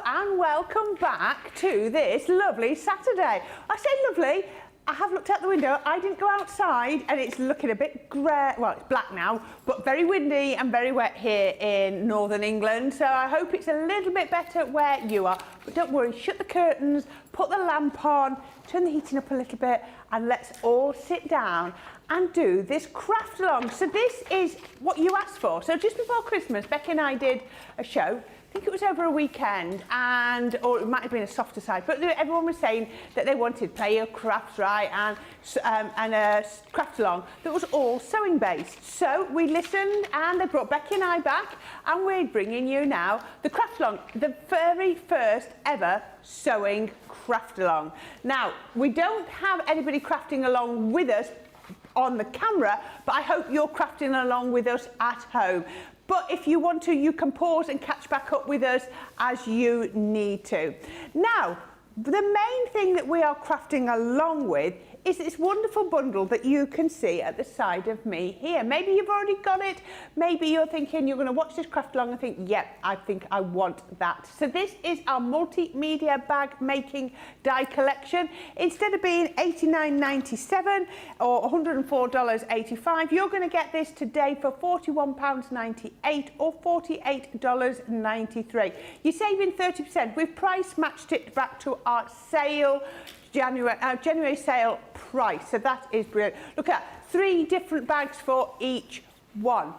and welcome back to this lovely Saturday. I say lovely, I have looked out the window, I didn't go outside and it's looking a bit grey, well it's black now, but very windy and very wet here in northern England, so I hope it's a little bit better where you are. But don't worry, shut the curtains, put the lamp on, turn the heating up a little bit and let's all sit down and do this craft along. So this is what you asked for. So just before Christmas, Becky and I did a show. I think it was over a weekend, or it might have been a softer side, but everyone was saying that they wanted play your crafts right and a craft along that was all sewing based. So we listened and they brought Becky and I back and we're bringing you now the craft along, the very first ever sewing craft along. Now, we don't have anybody crafting along with us on the camera, but I hope you're crafting along with us at home. But if you want to, you can pause and catch back up with us as you need to. Now, the main thing that we are crafting along with is this wonderful bundle that you can see at the side of me here. Maybe you've already got it. Maybe you're thinking you're going to watch this craft along and think, yep, I think I want that. So this is our multimedia bag making die collection. Instead of being $89.97 or $104.85, you're going to get this today for £41.98 or $48.93. You're saving 30%. We've price matched it back to our sale January sale price, so that is brilliant. Look at 3 different bags for each one.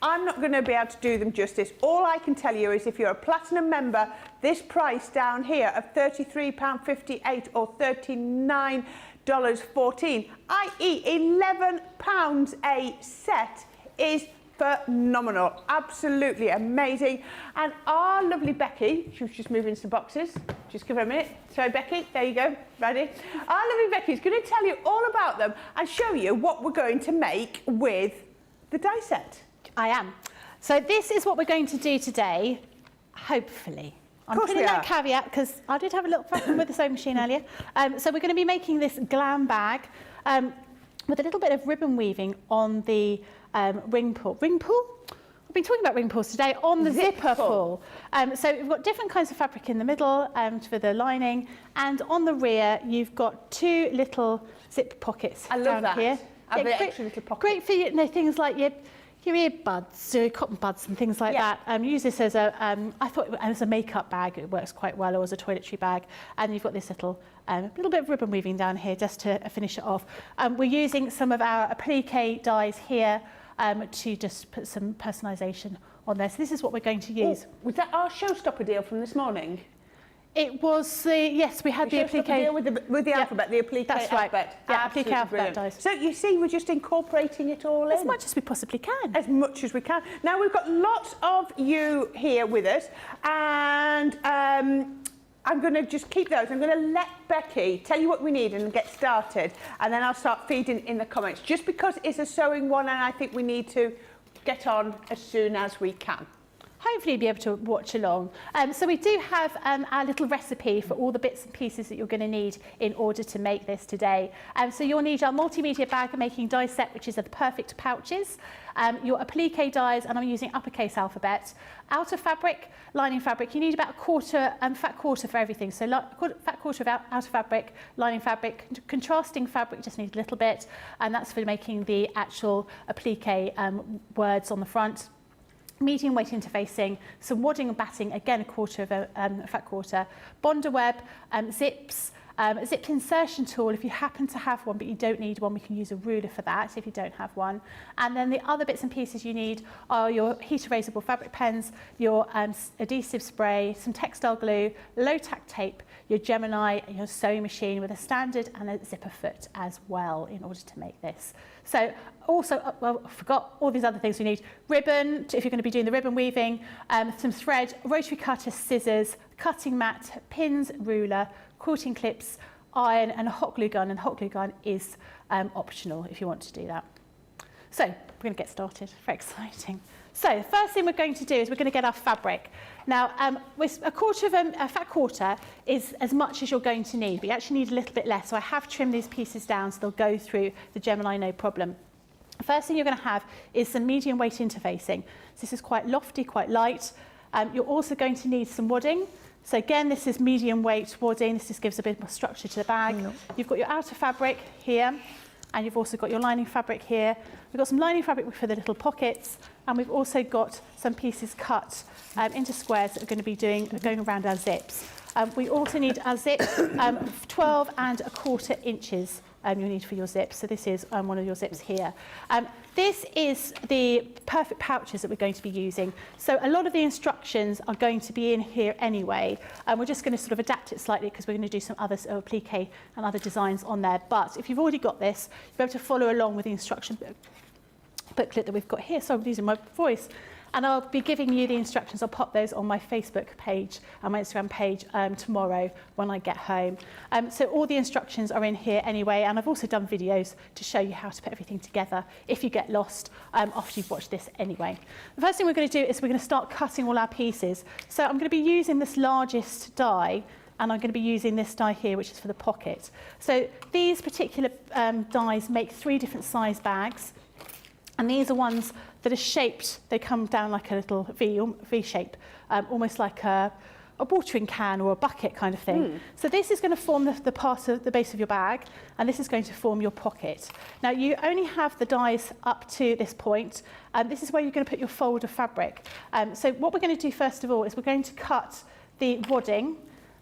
I'm not going to be able to do them justice. All I can tell you is if you're a platinum member, this price down here of £33.58 or $39.14, i.e. £11 a set, is phenomenal, absolutely amazing. And our lovely Becky, she was just moving some boxes, just give her a minute. So Becky, there you go, ready? Our lovely Becky is going to tell you all about them and show you what we're going to make with the die set. I am. So this is what we're going to do today, hopefully. I'm putting that caveat because I did have a little problem with the sewing machine earlier. So we're going to be making this glam bag with a little bit of ribbon weaving on the ring pull. Ring pull? I've been talking about ring pulls today on the zipper pull. So we've got different kinds of fabric in the middle for the lining, and on the rear you've got 2 little zip pockets down here. I love that. Extra little pockets. Great for things like your earbuds, your cotton buds and things like that. Use this as a, I thought as a makeup bag, it works quite well, or as a toiletry bag. And you've got this little bit of ribbon weaving down here just to finish it off. We're using some of our applique dies here to just put some personalisation on there. So this is what we're going to use. Oh, was that our showstopper deal from this morning? It was yes, we had the applique deal with the alphabet, the applique alphabet. Right. Yeah, applique alphabet dies. So you see, we're just incorporating it all in. As much as we possibly can. As much as we can. Now we've got lots of you here with us, and I'm going to just keep those. I'm going to let Becky tell you what we need and get started, and then I'll start feeding in the comments, just because it's a sewing one and I think we need to get on as soon as we can. Hopefully you'll be able to watch along. So we do have our little recipe for all the bits and pieces that you're going to need in order to make this today. So you'll need our multimedia bag making die set, which is the perfect pouches, your applique dies, and I'm using uppercase alphabet, outer fabric, lining fabric. You need about a quarter, fat quarter for everything. So fat quarter of outer fabric, lining fabric, contrasting fabric, just need a little bit, and that's for making the actual applique words on the front. Medium weight interfacing, some wadding and batting, again a quarter of a fat quarter, bonder web, zips, a zip insertion tool if you happen to have one, but you don't need one, we can use a ruler for that if you don't have one. And then the other bits and pieces you need are your heat erasable fabric pens, your adhesive spray, some textile glue, low tack tape, your Gemini, your sewing machine with a standard and a zipper foot as well in order to make this. So also, well, I forgot all these other things we need. Ribbon, if you're going to be doing the ribbon weaving, some thread, rotary cutter, scissors, cutting mat, pins, ruler, quilting clips, iron and a hot glue gun, and hot glue gun is optional if you want to do that. So we're going to get started, very exciting. So the first thing we're going to do is we're going to get our fabric. Now, with a quarter of a fat quarter is as much as you're going to need, but you actually need a little bit less. So I have trimmed these pieces down so they'll go through the Gemini no problem. The first thing you're going to have is some medium weight interfacing. So this is quite lofty, quite light. You're also going to need some wadding, So again, this is medium weight wadding. This just gives a bit more structure to the bag. You've got your outer fabric here, and you've also got your lining fabric here. We've got some lining fabric for the little pockets, and we've also got some pieces cut into squares that are going to be going around our zips. We also need our zip, 12 1/4 inches you need for your zips. So this is one of your zips here. This is the perfect pouches that we're going to be using. So a lot of the instructions are going to be in here anyway. We're just going to sort of adapt it slightly because we're going to do some other applique and other designs on there. But if you've already got this, you'll be able to follow along with the instruction booklet that we've got here. So I'm using my voice. And I'll be giving you the instructions. I'll pop those on my Facebook page and my Instagram page tomorrow when I get home. So all the instructions are in here anyway, and I've also done videos to show you how to put everything together if you get lost after you've watched this anyway. The first thing we're going to do is we're going to start cutting all our pieces. So I'm going to be using this largest die, and I'm going to be using this die here, which is for the pocket. So these particular dies make 3 different size bags. And these are ones that are shaped, they come down like a little V shape, almost like a watering can or a bucket kind of thing. So this is going to form the part of the base of your bag, and this is going to form your pocket. Now you only have the dies up to this point, and this is where you're going to put your fold of fabric. So what we're going to do first of all is we're going to cut the wadding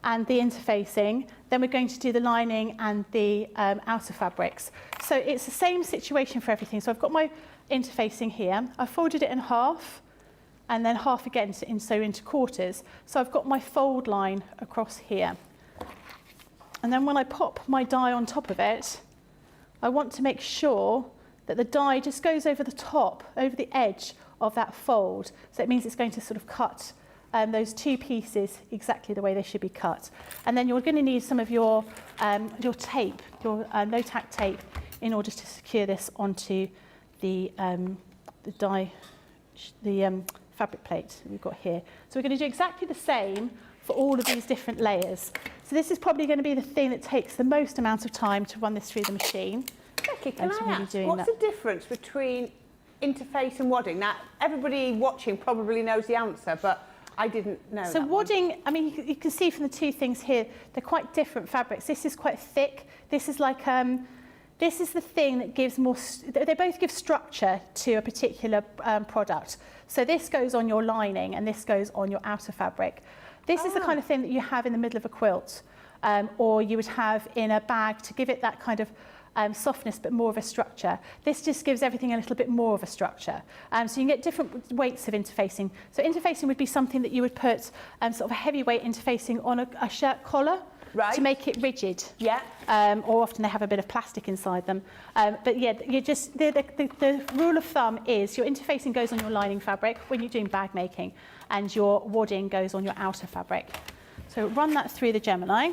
and the interfacing, then we're going to do the lining and the outer fabrics. So it's the same situation for everything. So I've got my interfacing here. I've folded it in half and then half again into quarters. So I've got my fold line across here. And then when I pop my die on top of it, I want to make sure that the die just goes over the top, over the edge of that fold. So it means it's going to sort of cut those 2 pieces exactly the way they should be cut. And then you're going to need some of your tape, your no-tack tape, in order to secure this onto the fabric plate that we've got here. So we're going to do exactly the same for all of these different layers. So this is probably going to be the thing that takes the most amount of time to run this through the machine. Becky, can I ask, what's the difference between interface and wadding? Now, everybody watching probably knows the answer, but I didn't know. So wadding, I mean, you can see from the 2 things here, they're quite different fabrics. This is quite thick. This is like, this is the thing that gives more, they both give structure to a particular product. So this goes on your lining and this goes on your outer fabric. This is the kind of thing that you have in the middle of a quilt, or you would have in a bag to give it that kind of softness but more of a structure. This just gives everything a little bit more of a structure. So you can get different weights of interfacing. So interfacing would be something that you would put sort of a heavyweight interfacing on a shirt collar. Right. To make it rigid. Yeah. Or often they have a bit of plastic inside them. But yeah, you just the rule of thumb is your interfacing goes on your lining fabric when you're doing bag making, and your wadding goes on your outer fabric. So run that through the Gemini,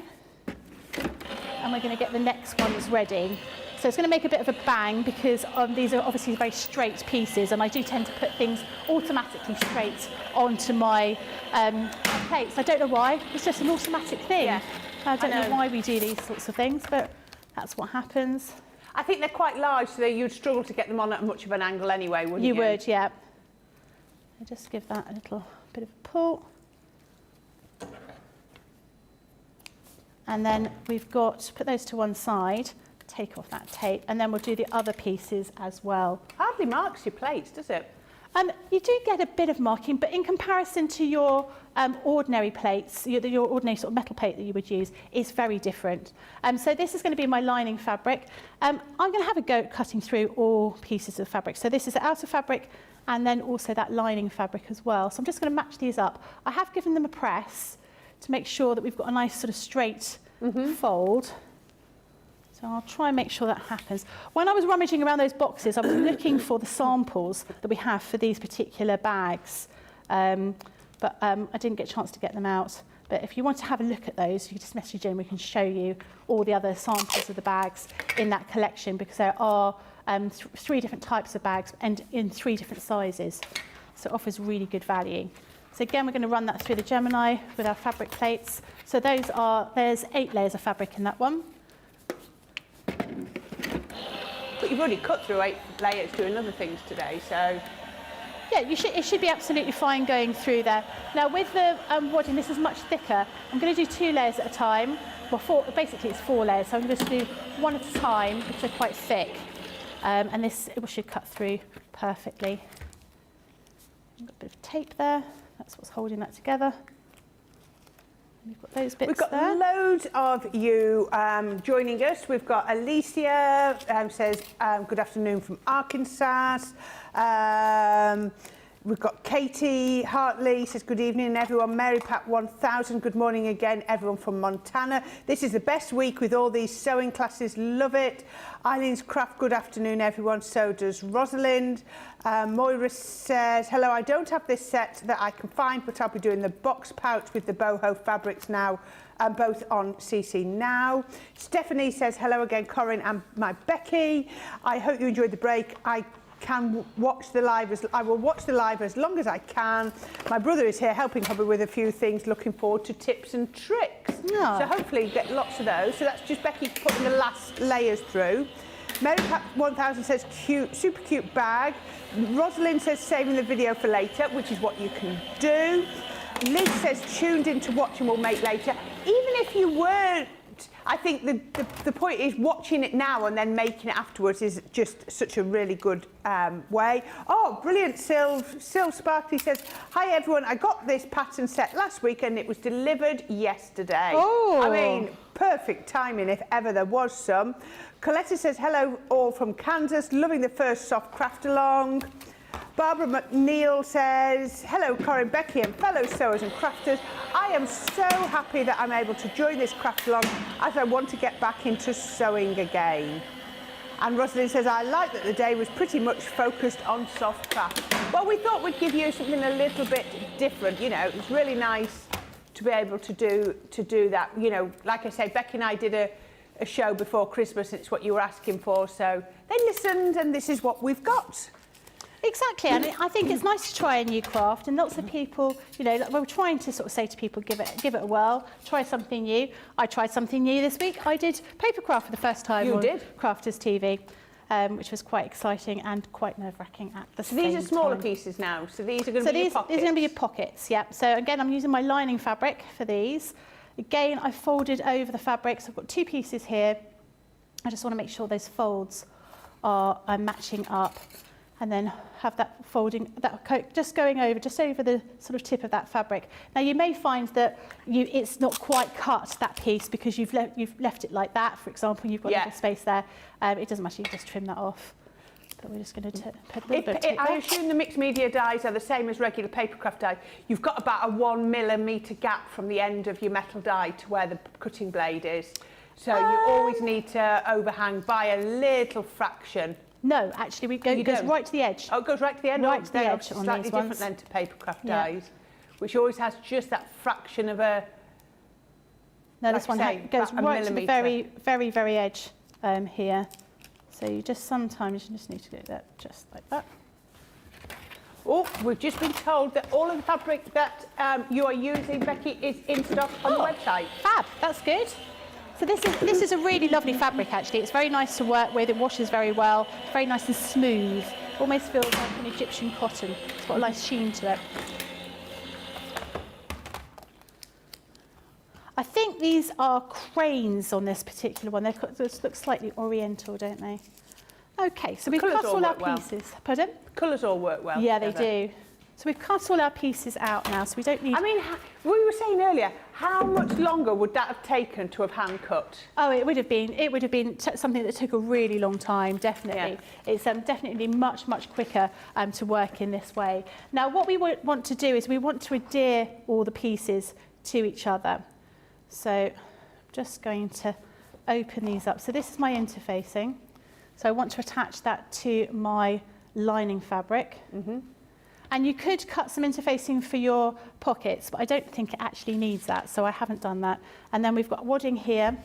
and we're going to get the next ones ready. So it's going to make a bit of a bang because these are obviously very straight pieces, and I do tend to put things automatically straight onto my plates. I don't know why, it's just an automatic thing. Yeah. I don't know why we do these sorts of things, but that's what happens. I think they're quite large, so you'd struggle to get them on at much of an angle anyway, wouldn't you? You would, yeah. I'll just give that a little bit of a pull. And then we've got, put those to one side, take off that tape, and then we'll do the other pieces as well. Hardly marks your plates, does it? You do get a bit of marking, but in comparison to your ordinary plates, your ordinary sort of metal plate that you would use is very different. So this is going to be my lining fabric. I'm going to have a go at cutting through all pieces of fabric. So this is the outer fabric and then also that lining fabric as well. So I'm just going to match these up. I have given them a press to make sure that we've got a nice sort of straight fold. So I'll try and make sure that happens. When I was rummaging around those boxes, I was looking for the samples that we have for these particular bags. But I didn't get a chance to get them out. But if you want to have a look at those, you can just message in. We can show you all the other samples of the bags in that collection, because there are 3 different types of bags and in 3 different sizes. So it offers really good value. So again, we're going to run that through the Gemini with our fabric plates. So there's 8 layers of fabric in that one. But you've already cut through 8 layers doing other things today, so... Yeah, it should be absolutely fine going through there. Now with the wadding, this is much thicker. I'm going to do 2 layers at a time. Well, basically it's 4 layers, so I'm going to do one at a time because they're quite thick. And this should cut through perfectly. I've got a bit of tape there. That's what's holding that together. We've got those bits. We've got there. loads of you joining us. We've got Alicia says good afternoon from Arkansas. We've got Katie Hartley says good evening everyone. Mary Pat 1000 good morning again everyone from Montana. This is the best week with all these sewing classes, love it. Eileen's Craft good afternoon everyone, so does Rosalind. Moira says hello, I don't have this set that I can find but I'll be doing the box pouch with the boho fabrics now, both on CC now. Stephanie says hello again Corrine and my Becky. I hope you enjoyed the break. I will watch the live as long as I can. My brother is here helping hubby with a few things, looking forward to tips and tricks. Yeah. So hopefully you get lots of those. So that's just Becky putting the last layers through. Mary Pat 1000 says cute, super cute bag. Rosalind says saving the video for later, which is what you can do. Liz says tuned in to watch and we'll make later. Even if you weren't, I think the point is watching it now and then making it afterwards is just such a really good way. Oh, brilliant. Sil Sparkly says, hi everyone, I got this pattern set last week and it was delivered yesterday. Oh. I mean, perfect timing if ever there was some. Coletta says, hello all from Kansas, loving the first soft craft along. Barbara McNeil says, hello Corrine, Becky and fellow sewers and crafters. I am so happy that I'm able to join this craft along as I want to get back into sewing again. And Rosalind says, I like that the day was pretty much focused on soft craft. Well, we thought we'd give you something a little bit different. You know, it's really nice to be able to do that. You know, like I say, Becky and I did a show before Christmas and it's what you were asking for. So they listened and this is what we've got. Exactly, and I think it's nice to try a new craft, and lots of people, you know, we're trying to sort of say to people, give it a whirl, try something new. I tried something new this week. I did paper craft for the first time on Crafters TV, which was quite exciting and quite nerve-wracking at the same time. So these are smaller pieces now, so these are going to be your pockets? These are going to be your pockets, yeah. So again, I'm using my lining fabric for these. Again, I folded over the fabric, so I've got 2 pieces here. I just want to make sure those folds are matching up. And then have that folding, just going over, just over the sort of tip of that fabric. Now you may find that it's not quite cut, that piece, because you've left it like that, for example, you've got a little space there. It doesn't matter, you just trim that off. But we're just going to put a little bit of tape there. I assume the mixed media dies are the same as regular papercraft die. You've got about a 1 millimetre gap from the end of your metal die to where the cutting blade is. So you always need to overhang by a little fraction. No, actually, it goes right to the edge. Oh, it goes right to the end? Right to the edge on slightly these different ones. than to papercraft dies, which always has just that fraction of a... No, this one goes right to the very, very, very edge here. So you sometimes you just need to do that just like that. Oh, we've just been told that all of the fabric that you are using, Becky, is in stock on the website. Fab, that's good. So this is a really lovely fabric actually. It's very nice to work with, it washes very well, it's very nice and smooth. Almost feels like an Egyptian cotton. It's got a nice sheen to it. I think these are cranes on this particular one. They look slightly oriental, don't they? Okay, so we've cut all our pieces. Pardon? Colours all work well. Yeah, they do. So we've cut all our pieces out now, so we don't need... I mean, we were saying earlier, how much longer would that have taken to have hand cut? Oh, it would have been something that took a really long time, definitely. Yeah. It's definitely much, much quicker to work in this way. Now, what we want to do is we want to adhere all the pieces to each other. So I'm just going to open these up. So this is my interfacing. So I want to attach that to my lining fabric. Mm-hmm. And you could cut some interfacing for your pockets, but I don't think it actually needs that, so I haven't done that. And then we've got wadding here,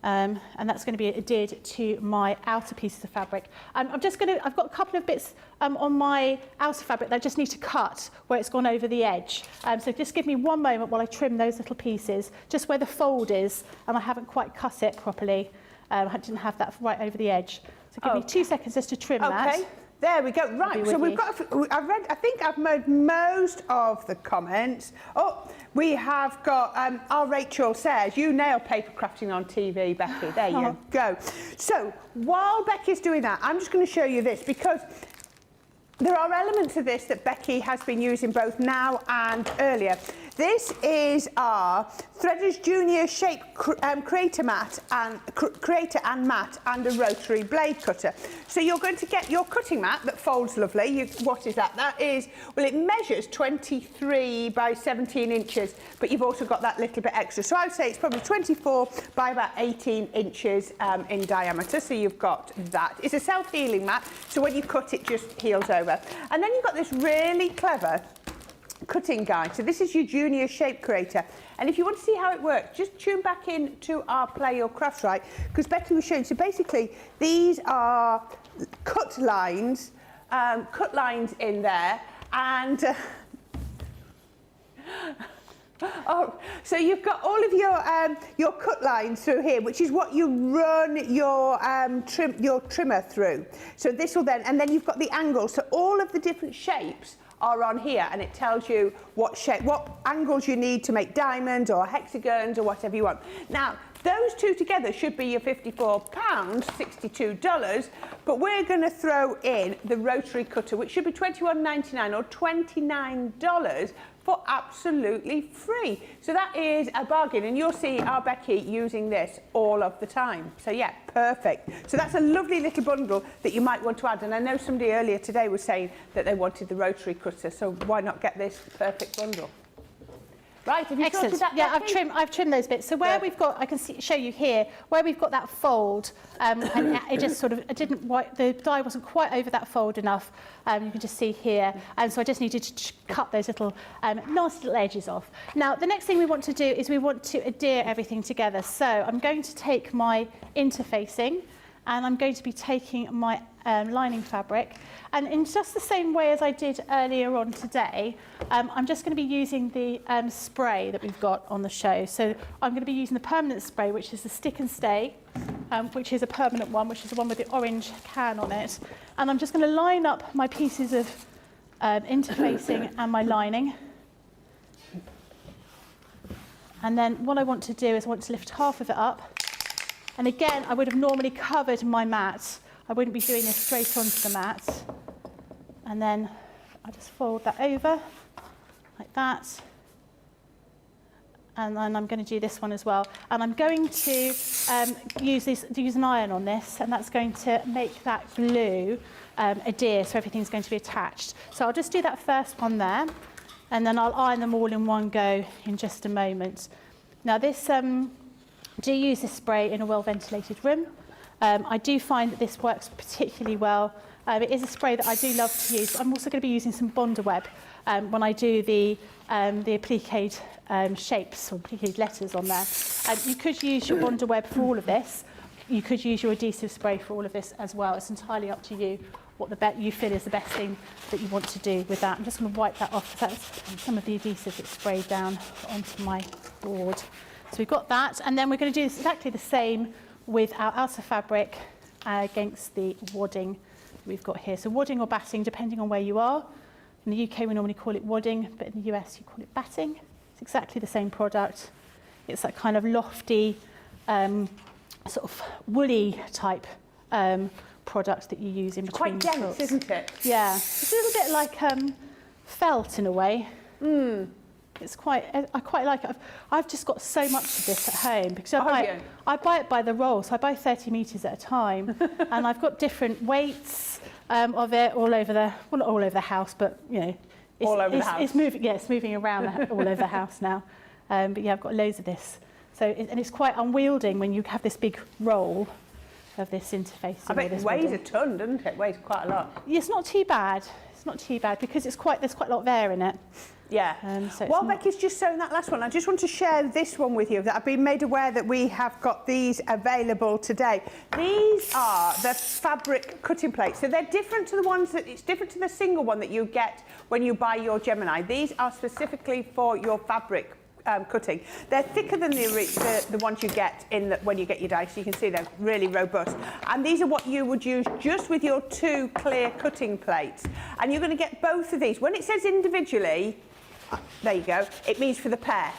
and that's going to be adhered to my outer pieces of fabric. I've got a couple of bits on my outer fabric that I just need to cut where it's gone over the edge. So just give me one moment while I trim those little pieces, just where the fold is, and I haven't quite cut it properly. I didn't have that right over the edge. So give me 2 seconds just to trim that. There we go. Right, so we've got, I think I've made most of the comments. Oh, we have got, our Rachel says, you nail paper crafting on TV, Becky. There you go. So while Becky's doing that, I'm just going to show you this because there are elements of this that Becky has been using both now and earlier. This is our Threaders Junior Shape Creator and Mat and a rotary blade cutter. So you're going to get your cutting mat that folds lovely. What is that? That is, well, it measures 23 by 17 inches, but you've also got that little bit extra. So I would say it's probably 24 by about 18 inches in diameter. So you've got that. It's a self-healing mat, so when you cut, it just heals over. And then you've got this really clever cutting guide. So this is your Junior Shape Creator, and if you want to see how it works, just tune back in to our Play Your Crafts Right, because Becky was showing. So basically these are cut lines in there, and oh, so you've got all of your cut lines through here, which is what you run your trimmer through. So this will then, and then you've got the angles. So all of the different shapes are on here, and it tells you what shape, what angles you need to make diamonds or hexagons or whatever you want. Now, those two together should be your £54, $62, but we're going to throw in the rotary cutter, which should be $21.99 or $29 for absolutely free. So that is a bargain, and you'll see our Becky using this all of the time. So yeah, perfect. So that's a lovely little bundle that you might want to add, and I know somebody earlier today was saying that they wanted the rotary cutter, so why not get this perfect bundle? Right, have you sorted that? Yeah, I've trimmed those bits. So where we've got, I can show you here, where we've got that fold, and it just sort of, the die wasn't quite over that fold enough. You can just see here, and so I just needed to cut those little nasty little edges off. Now, the next thing we want to do is we want to adhere everything together. So I'm going to take my interfacing, and I'm going to be taking my lining fabric, and in just the same way as I did earlier on today, I'm just going to be using the spray that we've got on the show. So I'm going to be using the permanent spray, which is the Stick and Stay, which is a permanent one, which is the one with the orange can on it. And I'm just going to line up my pieces of interfacing and my lining. And then what I want to do is I want to lift half of it up. And again, I would have normally covered my mat. I wouldn't be doing this straight onto the mat. And then I just fold that over like that. And then I'm going to do this one as well. And I'm going to use an iron on this, and that's going to make that glue adhere, so everything's going to be attached. So I'll just do that first one there, and then I'll iron them all in one go in just a moment. Now this, do use this spray in a well-ventilated room. I do find that this works particularly well. It is a spray that I do love to use. I'm also going to be using some Bondaweb when I do the applique shapes or applique letters on there. You could use your Bondaweb for all of this. You could use your adhesive spray for all of this as well. It's entirely up to you what you feel is the best thing that you want to do with that. I'm just going to wipe that off. That's some of the adhesive that's sprayed down onto my board. So we've got that, and then we're going to do exactly the same with our outer fabric against the wadding we've got here. So wadding or batting, depending on where you are. In the UK, we normally call it wadding, but in the US, you call it batting. It's exactly the same product. It's that kind of lofty, sort of woolly type product that you use in between. Quite dense, isn't it? Yeah, it's a little bit like felt in a way. It's quite, I quite like it. I've just got so much of this at home because I buy it by the roll, so I buy 30 metres at a time, and I've got different weights of it all over the, well, not all over the house, but you know, it's moving. Yeah, it's moving around all over the house now. But yeah, I've got loads of this. So and it's quite unwieldy when you have this big roll of this interface. I bet it weighs a ton, doesn't it? It weighs quite a lot. Yeah, it's not too bad. It's not too bad because there's quite a lot of air in it. Yeah. So while Becky's just showing that last one, I just want to share this one with you, that I've been made aware that we have got these available today. These are the fabric cutting plates. So they're different to the ones it's different to the single one that you get when you buy your Gemini. These are specifically for your fabric cutting. They're thicker than the ones you get when you get your dice. You can see they're really robust. And these are what you would use just with your 2 clear cutting plates. And you're going to get both of these. When it says individually, there you go, it means for the pair.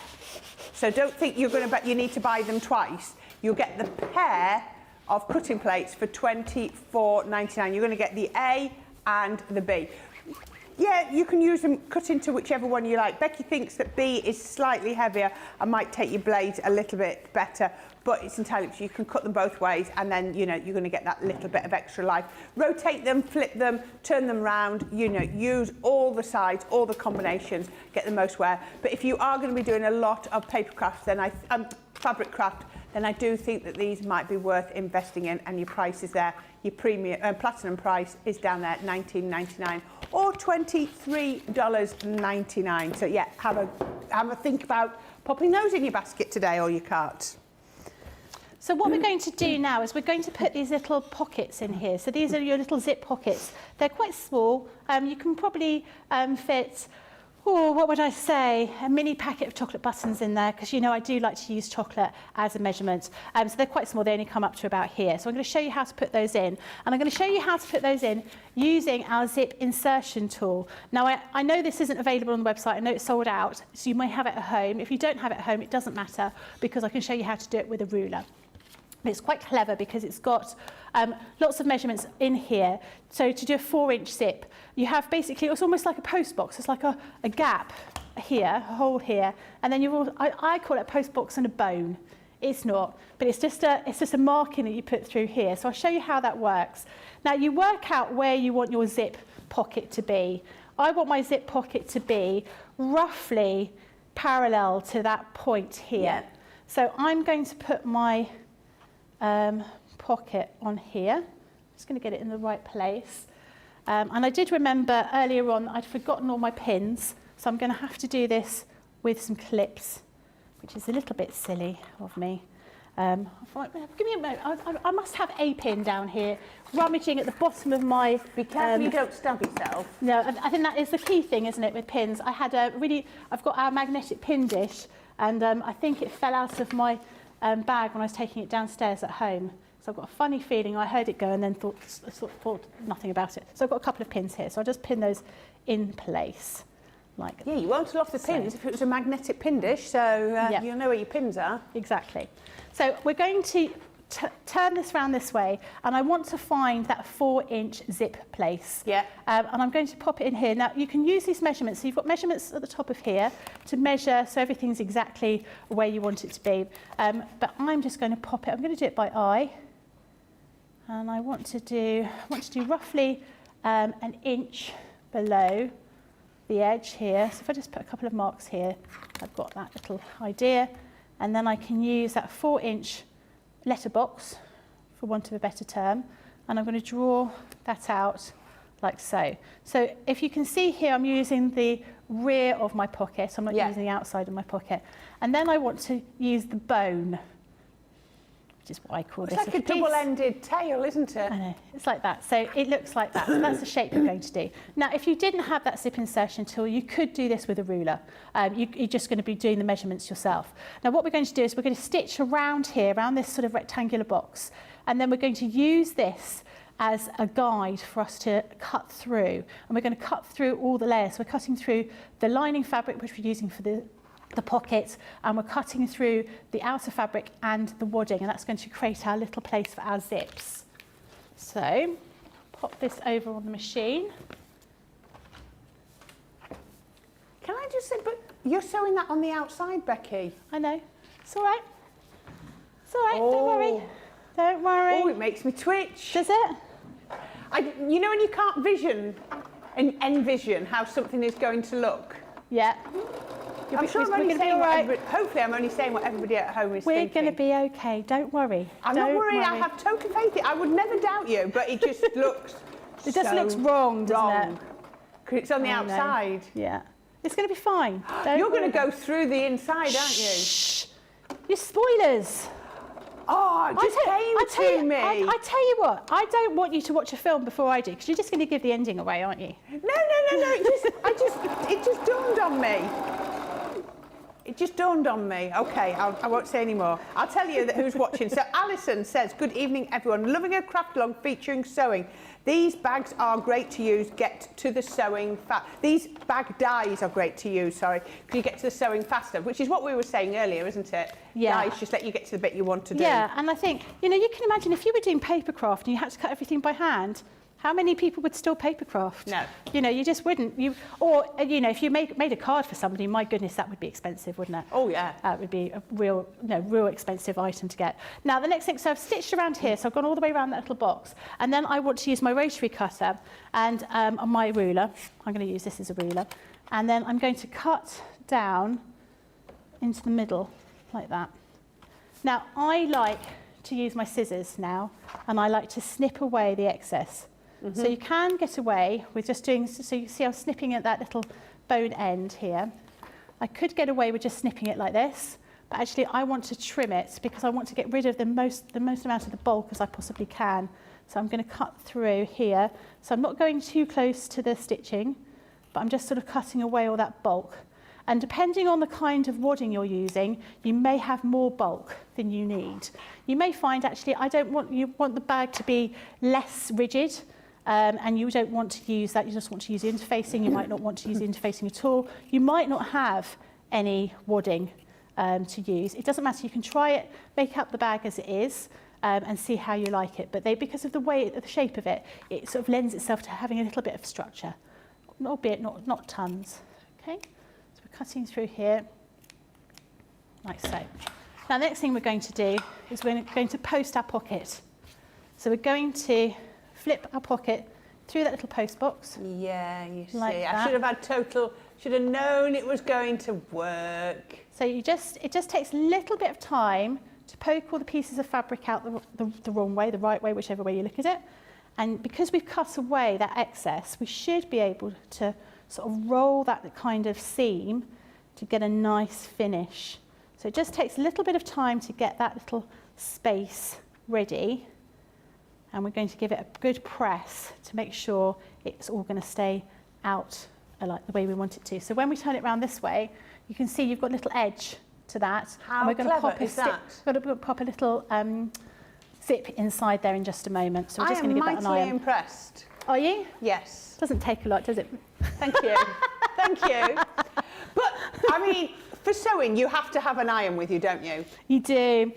So don't think you need to buy them twice. You'll get the pair of cutting plates for $24.99. You're going to get the A and the B. Yeah, you can use them, cut into whichever one you like. Becky thinks that B is slightly heavier and might take your blades a little bit better, but it's entirely up to you. You can cut them both ways, and then, you know, you're going to get that little bit of extra life. Rotate them, flip them, turn them round, you know, use all the sides, all the combinations, get the most wear. But if you are going to be doing a lot of paper crafts, then fabric craft, then I do think that these might be worth investing in, and your price is there. Your premium platinum price is down there at $19.99 or $23.99. So yeah, have a think about popping those in your basket today or your cart. So what we're going to do now is we're going to put these little pockets in here. So these are your little zip pockets. They're quite small. You can probably fit, what would I say, a mini packet of chocolate buttons in there, because you know I do like to use chocolate as a measurement. So they're quite small, they only come up to about here. So I'm going to show you how to put those in. And I'm going to show you how to put those in using our zip insertion tool. Now I know this isn't available on the website, I know it's sold out, so you may have it at home. If you don't have it at home, it doesn't matter, because I can show you how to do it with a ruler. It's quite clever because it's got lots of measurements in here. So to do a 4-inch zip, you have basically, it's almost like a post box. It's like a gap here, a hole here, and then I call it a post box and a bone. It's not, but it's just a marking that you put through here. So I'll show you how that works. Now you work out where you want your zip pocket to be. I want my zip pocket to be roughly parallel to that point here. Yeah. So I'm going to put my pocket on here. Just going to get it in the right place. And I did remember earlier on I'd forgotten all my pins, so I'm going to have to do this with some clips, which is a little bit silly of me. Give me a moment. I must have a pin down here, rummaging at the bottom of my... Be careful you don't stab yourself. No, I think that is the key thing, isn't it, with pins? I've got our magnetic pin dish, and I think it fell out of my bag when I was taking it downstairs at home. So I've got a funny feeling. I heard it go and then thought nothing about it. So I've got a couple of pins here. So I'll just pin those in place. Like yeah, you won't have lost the pins if it was a magnetic pin dish, so yeah. You'll know where your pins are. Exactly. So we're going to turn this round this way, and I want to find that 4-inch zip place. Yeah. And I'm going to pop it in here. Now you can use these measurements. So you've got measurements at the top of here to measure, so everything's exactly where you want it to be. But I'm just going to pop it. I'm going to do it by eye, and I want to do roughly an inch below the edge here. So if I just put a couple of marks here, I've got that little idea, and then I can use that 4-inch letterbox, for want of a better term, and I'm going to draw that out like so. So if you can see here, I'm using the rear of my pocket, I'm not using the outside of my pocket. And then I want to use the bone, which is what I call this. It's like a double-ended tail, isn't it? I know, it's like that. So it looks like that. So that's the shape you're going to do. Now, if you didn't have that zip insertion tool, you could do this with a ruler. You're just going to be doing the measurements yourself. Now, what we're going to do is we're going to stitch around here, around this sort of rectangular box, and then we're going to use this as a guide for us to cut through. And we're going to cut through all the layers. So we're cutting through the lining fabric, which we're using for the pocket, and we're cutting through the outer fabric and the wadding, and that's going to create our little place for our zips. So pop this over on the machine. Can I just say, but you're sewing that on the outside, Becky. I know. It's all right. It's all right. Don't worry. Don't worry. Oh, it makes me twitch. Does it? You know when you can't envision how something is going to look? Yeah. I'm sure I'm only saying hopefully I'm only saying what everybody at home is thinking. We're going to be okay. Don't worry. I'm not worried. I have total faith in it. I would never doubt you, but it just looks It just looks wrong, doesn't it? Because it's on the outside. Yeah. It's going to be fine. You're going to go through the inside, aren't you? Shh. You're spoilers. Oh, it just came to me. I tell you what, I don't want you to watch a film before I do, because you're just going to give the ending away, aren't you? No. It just dawned on me. it just dawned on me. Okay, I won't say any more. I'll tell you who's watching. So Alison says, good evening, everyone. Loving a craft along featuring sewing. These bags are great to use. Get to the sewing These bag dies are great to use, sorry, because you get to the sewing faster, which is what we were saying earlier, isn't it? Yeah. Dies just let you get to the bit you want to do. Yeah, and I think, you know, you can imagine if you were doing paper craft and you had to cut everything by hand, how many people would still paper craft? No. You know, you just wouldn't. Or, you know, if you made a card for somebody, my goodness, that would be expensive, wouldn't it? Oh, yeah. That would be a real expensive item to get. Now, the next thing, so I've stitched around here, so I've gone all the way around that little box. And then I want to use my rotary cutter and my ruler. I'm going to use this as a ruler. And then I'm going to cut down into the middle, like that. Now, I like to use my scissors now, and I like to snip away the excess. Mm-hmm. So you can get away with just doing, so you see I'm snipping at that little bone end here. I could get away with just snipping it like this, but actually I want to trim it because I want to get rid of the most amount of the bulk as I possibly can. So I'm going to cut through here. So I'm not going too close to the stitching, but I'm just sort of cutting away all that bulk. And depending on the kind of wadding you're using, you may have more bulk than you need. You may find actually you want the bag to be less rigid, and you don't want to use that, you just want to use the interfacing. You might not want to use the interfacing at all. You might not have any wadding to use. It doesn't matter, you can try it, make up the bag as it is, and see how you like it. But because of the shape of it, it sort of lends itself to having a little bit of structure, albeit not tons. Okay, so we're cutting through here, like so. Now the next thing we're going to do is we're going to post our pocket. So we're going to flip our pocket through that little post box. Yeah, you see. Like I should have known it was going to work. So it just takes a little bit of time to poke all the pieces of fabric out the wrong way, the right way, whichever way you look at it. And because we've cut away that excess, we should be able to sort of roll that kind of seam to get a nice finish. So it just takes a little bit of time to get that little space ready. And we're going to give it a good press to make sure it's all going to stay out like the way we want it to. So when we turn it around this way, you can see you've got a little edge to that. How and we're going to clever is that? We're going to pop a little zip inside there in just a moment. So we're just going to give that an mightily iron. Impressed. Are you? Yes. Doesn't take a lot, does it? Thank you. Thank you. But, I mean, for sewing, you have to have an iron with you, don't you? You do.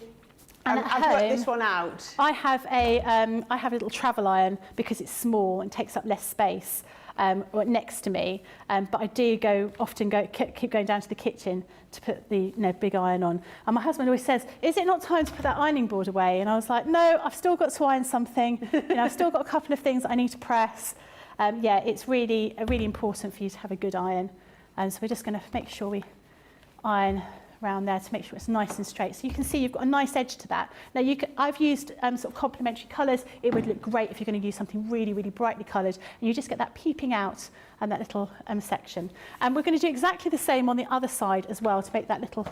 And I've worked this one out. I have a little travel iron because it's small and takes up less space next to me. But I do keep going down to the kitchen to put the big iron on. And my husband always says, "Is it not time to put that ironing board away?" And I was like, "No, I've still got to iron something. I've still got a couple of things that I need to press." Yeah, it's really important for you to have a good iron. And so we're just going to make sure we iron around there to make sure it's nice and straight. So you can see you've got a nice edge to that. Now I've used sort of complementary colours. It would look great if you're going to use something really brightly coloured, and you just get that peeping out and that little section. And we're going to do exactly the same on the other side as well to make that little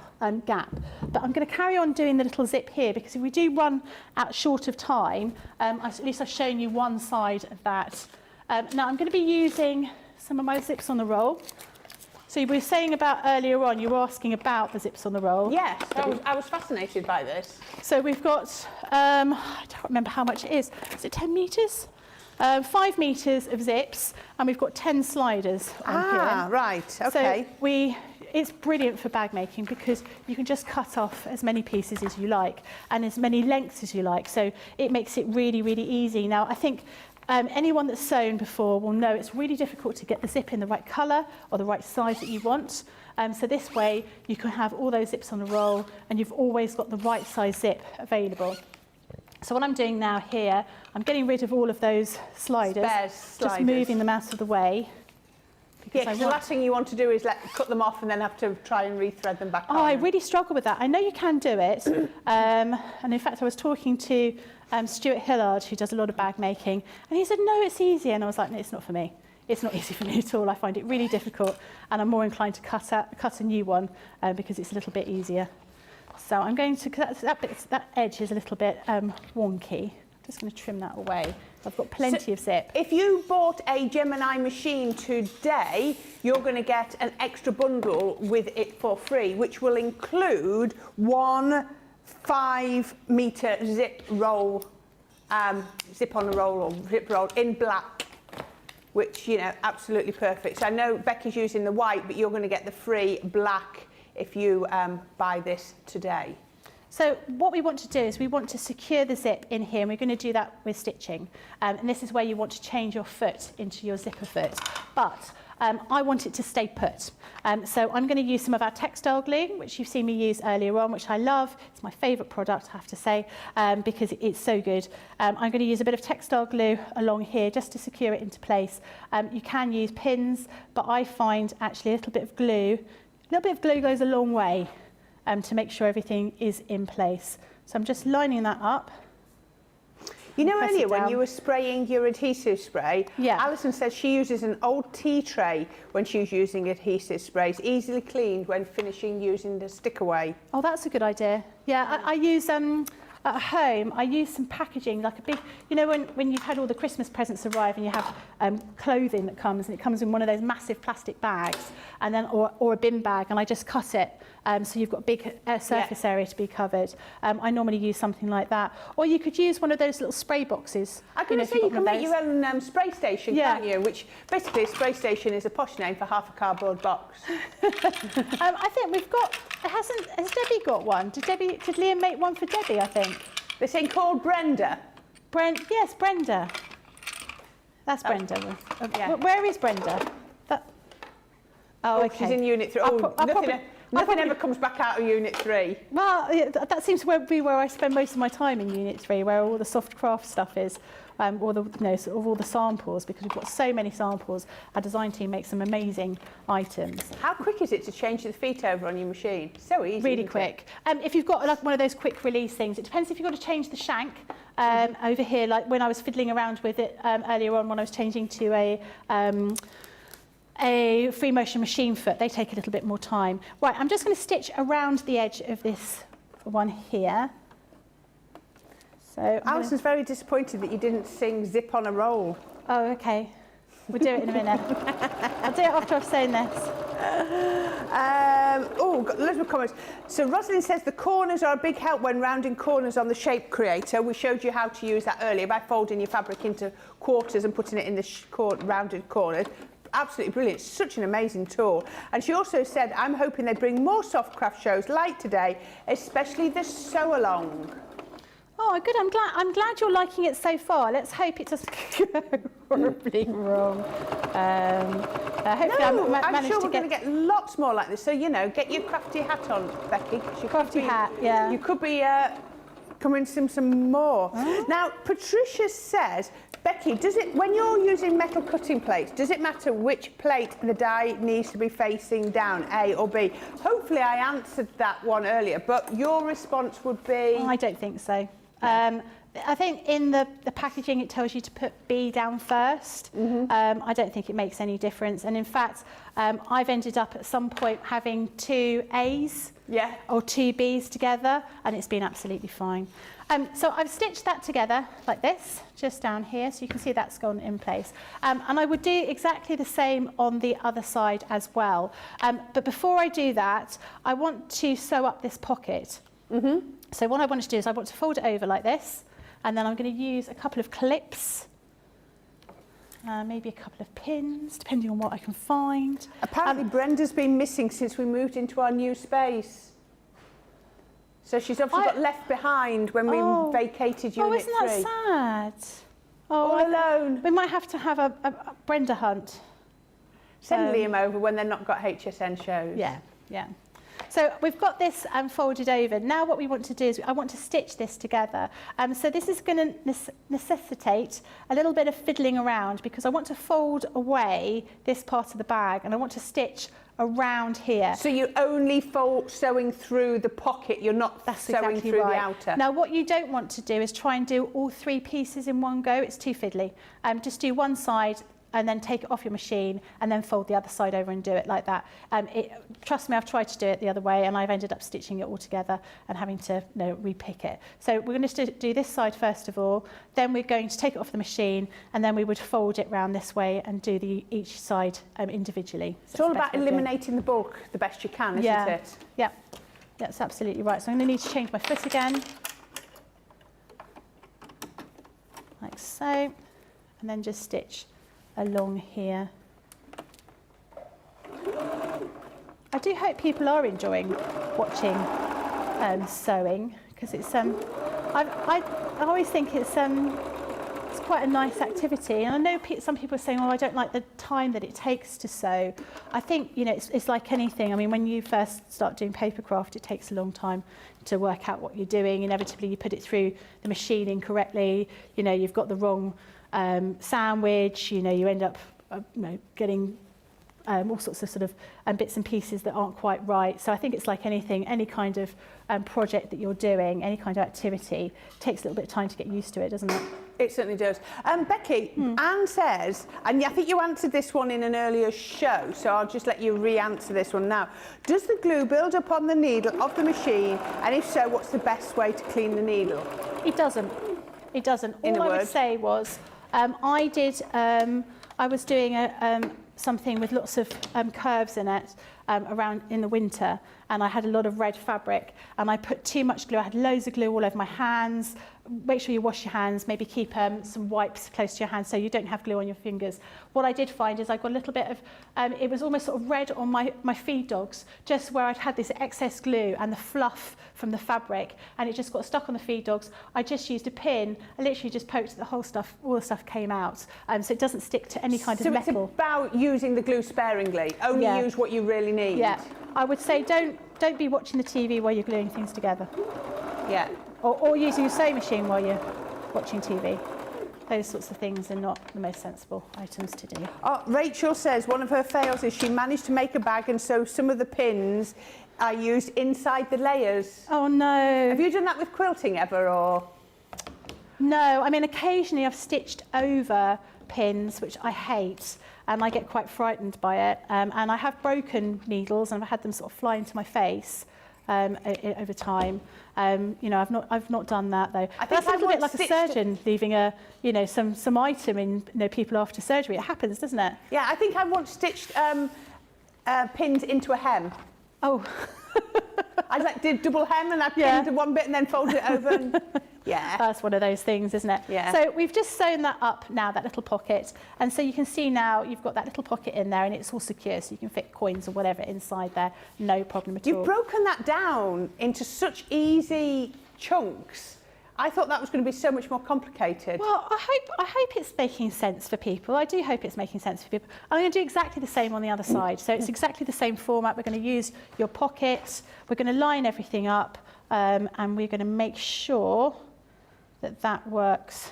gap. But I'm going to carry on doing the little zip here because if we do run out short of time, at least I've shown you one side of that. Now I'm going to be using some of my zips on the roll. So you were saying about earlier on, you were asking about the zips on the roll. Yes, I was fascinated by this. So we've got, I don't remember how much it is. Is it 10 metres? 5 metres of zips, and we've got 10 sliders on here. Ah, right, okay. So it's brilliant for bag making because you can just cut off as many pieces as you like and as many lengths as you like. So it makes it really easy. Now, I think anyone that's sewn before will know it's really difficult to get the zip in the right colour or the right size that you want. So this way you can have all those zips on a roll and you've always got the right size zip available. So what I'm doing now here, I'm getting rid of all of those sliders, just moving them out of the way. Yeah, because the last thing you want to do is cut them off and then have to try and rethread them back on. Oh, I really struggle with that. I know you can do it. And in fact, I was talking to Stuart Hillard, who does a lot of bag making, and he said, no, it's easy. And I was like, no, it's not for me. It's not easy for me at all. I find it really difficult, and I'm more inclined to cut a new one because it's a little bit easier. So I'm going to, that edge is a little bit wonky. I'm just going to trim that away. I've got plenty of zip. If you bought a Gemini machine today, you're going to get an extra bundle with it for free, which will include one 5-metre zip roll, zip on a roll or zip roll in black, which, you know, absolutely perfect. So I know Becky's using the white, but you're going to get the free black if you buy this today. So what we want to do is we want to secure the zip in here, and we're going to do that with stitching. And this is where you want to change your foot into your zipper foot. But I want it to stay put. So I'm going to use some of our textile glue, which you've seen me use earlier on, which I love. It's my favourite product, I have to say, because it's so good. I'm going to use a bit of textile glue along here just to secure it into place. You can use pins, but I find actually a little bit of glue goes a long way. To make sure everything is in place. So I'm just lining that up. You know, earlier when you were spraying your adhesive spray, yeah. Alison says she uses an old tea tray when she's using adhesive sprays, easily cleaned when finishing using the stick away. Oh, that's a good idea. Yeah, I use at home, I use some packaging, like a big, you know, when you've had all the Christmas presents arrive and you have clothing that comes, and it comes in one of those massive plastic bags, and then or a bin bag, and I just cut it so you've got a big surface area to be covered. I normally use something like that, or you could use one of those little spray boxes. I can say you can make your own spray station, can't you? Which basically a spray station is a posh name for half a cardboard box. I think we've got. Has Debbie got one? Did Liam make one for Debbie? I think. This thing called Brenda. Yes, Brenda. That's Brenda. Yeah. Where is Brenda? Okay. She's in Unit 3. Nothing ever comes back out of Unit 3. Well, that seems to be where I spend most of my time in Unit 3, where all the soft craft stuff is, or sort of all the samples, because we've got so many samples. Our design team makes some amazing items. How quick is it to change the feet over on your machine? So easy. Really quick. If you've got like one of those quick release things, it depends if you've got to change the shank. Over here, like when I was fiddling around with it earlier on, when I was changing to a free motion machine foot, they take a little bit more time. Right, I'm just going to stitch around the edge of this one here. So Alison's very disappointed that you didn't sing Zip on a Roll. Oh, okay. We'll do it in a minute. I'll do it after I've sewn this. Got loads of comments. So Rosalind says the corners are a big help when rounding corners on the shape creator. We showed you how to use that earlier by folding your fabric into quarters and putting it in the rounded corners. Absolutely brilliant. Such an amazing tool. And she also said, I'm hoping they bring more soft craft shows like today, especially the sew along. Oh, good. I'm glad you're liking it so far. Let's hope it doesn't go horribly wrong. Hopefully I'm sure we're going to get lots more like this. So, you know, get your crafty hat on, Becky. Crafty hat, yeah. You could be coming some more. Oh. Now, Patricia says, Becky, when you're using metal cutting plates, does it matter which plate the die needs to be facing down, A or B? Hopefully I answered that one earlier, but your response would be? I don't think so. I think in the packaging it tells you to put B down first. I don't think it makes any difference. And in fact, I've ended up at some point having 2 A's or 2 B's together, and it's been absolutely fine. So I've stitched that together like this, just down here, so you can see that's gone in place. And I would do exactly the same on the other side as well. But before I do that, I want to sew up this pocket. So what I want to do is I want to fold it over like this, and then I'm going to use a couple of clips, maybe a couple of pins, depending on what I can find. Apparently Brenda's been missing since we moved into our new space. So she's obviously got left behind when we vacated Unit 3. Oh, isn't that sad? Oh, all alone. We might have to have a Brenda hunt. Send Liam over when they've not got HSN shows. Yeah, yeah. So we've got this folded over. Now what we want to do is I want to stitch this together. So this is going to necessitate a little bit of fiddling around, because I want to fold away this part of the bag and I want to stitch around here. So you're only sewing through the pocket, you're not sewing through the outer. Now what you don't want to do is try and do all 3 pieces in one go. It's too fiddly. Just do one side, and then take it off your machine and then fold the other side over and do it like that. Trust me, I've tried to do it the other way and I've ended up stitching it all together and having to repick it. So we're going to do this side first of all, then we're going to take it off the machine and then we would fold it round this way and do each side individually. So it's all about eliminating the bulk the best you can, isn't it? Yeah, that's absolutely right. So I'm going to need to change my foot again. Like so, and then just stitch along here. I do hope people are enjoying watching sewing, because it's I always think it's quite a nice activity, and I know some people are saying, oh, I don't like the time that it takes to sew. I think, you know, it's like anything. I mean, when you first start doing paper craft, it takes a long time to work out what you're doing. Inevitably, you put it through the machine incorrectly. You know, you've got the wrong sandwich. You know, you end up getting all sorts of sort of bits and pieces that aren't quite right. So I think it's like anything, any kind of project that you're doing, any kind of activity, takes a little bit of time to get used to it, doesn't it? It certainly does. Becky, Anne says, and I think you answered this one in an earlier show, so I'll just let you re-answer this one now. Does the glue build up on the needle of the machine? And if so, what's the best way to clean the needle? It doesn't. It doesn't. All I would say was, I was doing something with lots of curves in it around in the winter, and I had a lot of red fabric, and I put too much glue. I had loads of glue all over my hands. Make sure you wash your hands, maybe keep some wipes close to your hands so you don't have glue on your fingers. What I did find is I got a little bit of, it was almost sort of red on my feed dogs, just where I'd had this excess glue and the fluff from the fabric, and it just got stuck on the feed dogs. I just used a pin, I literally just poked all the stuff came out, so it doesn't stick to any kind of metal. So it's about using the glue sparingly, only use what you really need. Yeah, I would say don't be watching the TV while you're gluing things together. Yeah. Or using your sewing machine while you're watching TV. Those sorts of things are not the most sensible items to do. Oh, Rachel says one of her fails is she managed to make a bag and so some of the pins are used inside the layers. Oh no. Have you done that with quilting ever, or? No, I mean occasionally I've stitched over pins, which I hate, and I get quite frightened by it. And I have broken needles and I've had them sort of fly into my face over time. You know, I've not done that though. I think that's a little bit like a surgeon leaving some item in people after surgery. It happens, doesn't it? Yeah, I think I once stitched pins into a hem. Oh. I did double hem and I pinned one bit and then folded it over. And, yeah. That's one of those things, isn't it? Yeah. So we've just sewn that up now, that little pocket. And so you can see now you've got that little pocket in there and it's all secure, so you can fit coins or whatever inside there, no problem at all. You've broken that down into such easy chunks. I thought that was going to be so much more complicated. Well, I hope it's making sense for people. I do hope it's making sense for people. I'm going to do exactly the same on the other side. So it's exactly the same format. We're going to use your pocket. We're going to line everything up, and we're going to make sure that that works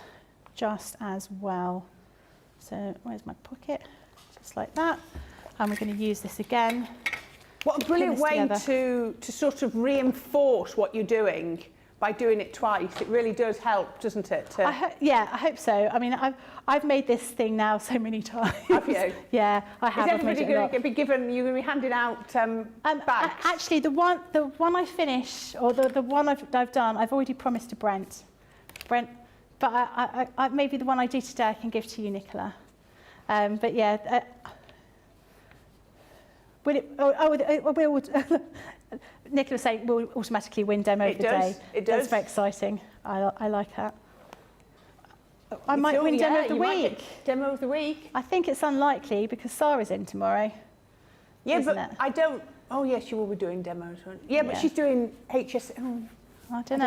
just as well. So where's my pocket? Just like that. And we're going to use this again. What a brilliant way to sort of reinforce what you're doing. By doing it twice, it really does help, doesn't it? Yeah, I hope so. I mean, I've made this thing now so many times. Have you? Yeah, I have. Is everybody going to be given? You're going to be handing out bags? Actually, the one I finish, or the one I've done, I've already promised to Brent, but I maybe the one I do today I can give to you, Nicola. But yeah. Will it? Nicola was saying we'll automatically win demo of the day. It does. That's very exciting. I like that. I might win demo of the week. Demo of the week. I think it's unlikely because Sarah's in tomorrow. Yeah, but I don't. Oh yes, you will be doing demos. Yeah, but she's doing HS. Oh, I don't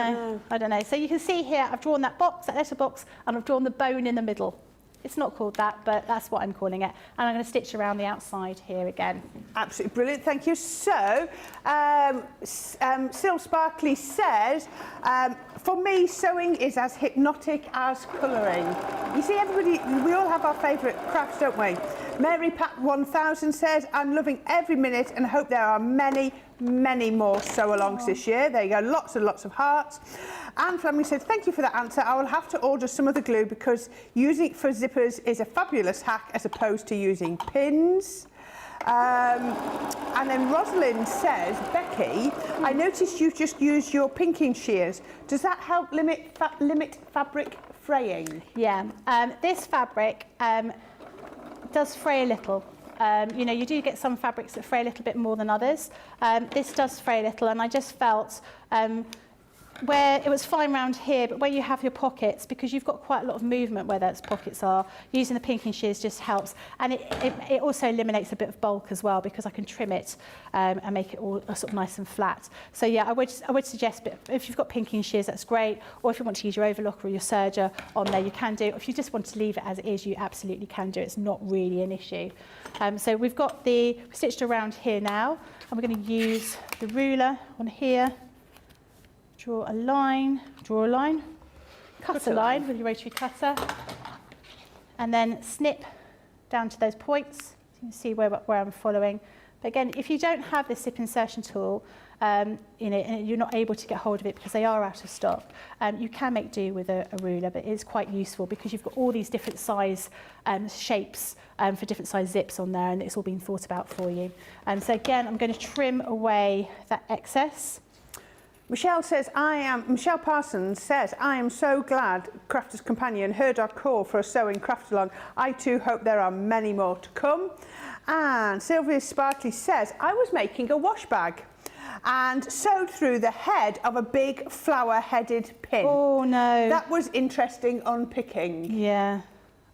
know. So you can see here, I've drawn that box, that letter box, and I've drawn the bone in the middle. It's not called that, but that's what I'm calling it. And I'm going to stitch around the outside here again. Absolutely brilliant, thank you. So, Sil Sparkley says, for me, sewing is as hypnotic as colouring. You see, everybody, we all have our favourite crafts, don't we? Mary Pat 1000 says, I'm loving every minute and hope there are many, many more sew-alongs this year. There you go, lots and lots of hearts. Anne Fleming said, thank you for that answer. I will have to order some of the glue because using it for zippers is a fabulous hack as opposed to using pins. And then Rosalind says, Becky, I noticed you've just used your pinking shears. Does that help limit fabric fraying? Yeah, this fabric does fray a little. You know, you do get some fabrics that fray a little bit more than others. This does fray a little, and I just felt where it was fine round here, but where you have your pockets, because you've got quite a lot of movement where those pockets are, using the pinking shears just helps. And it also eliminates a bit of bulk as well, because I can trim it and make it all sort of nice and flat. So yeah, I would suggest, if you've got pinking shears, that's great. Or if you want to use your overlock or your serger on there, you can do. If you just want to leave it as it is, you absolutely can do. It's not really an issue. So we've got the stitched around here now, and we're going to use the ruler on here. Draw a line, cut a line with your rotary cutter, and then snip down to those points. So you can see where I'm following. But again, if you don't have this zip insertion tool, you know, and you're not able to get hold of it because they are out of stock, you can make do with a ruler, but it is quite useful because you've got all these different size shapes for different size zips on there, and it's all been thought about for you. So again, I'm going to trim away that excess. Michelle Parsons says, I am so glad Crafter's Companion heard our call for a sewing craft along. I too hope there are many more to come. And Sylvia Sparkley says, I was making a wash bag and sewed through the head of a big flower-headed pin. Oh no. That was interesting unpicking. Yeah.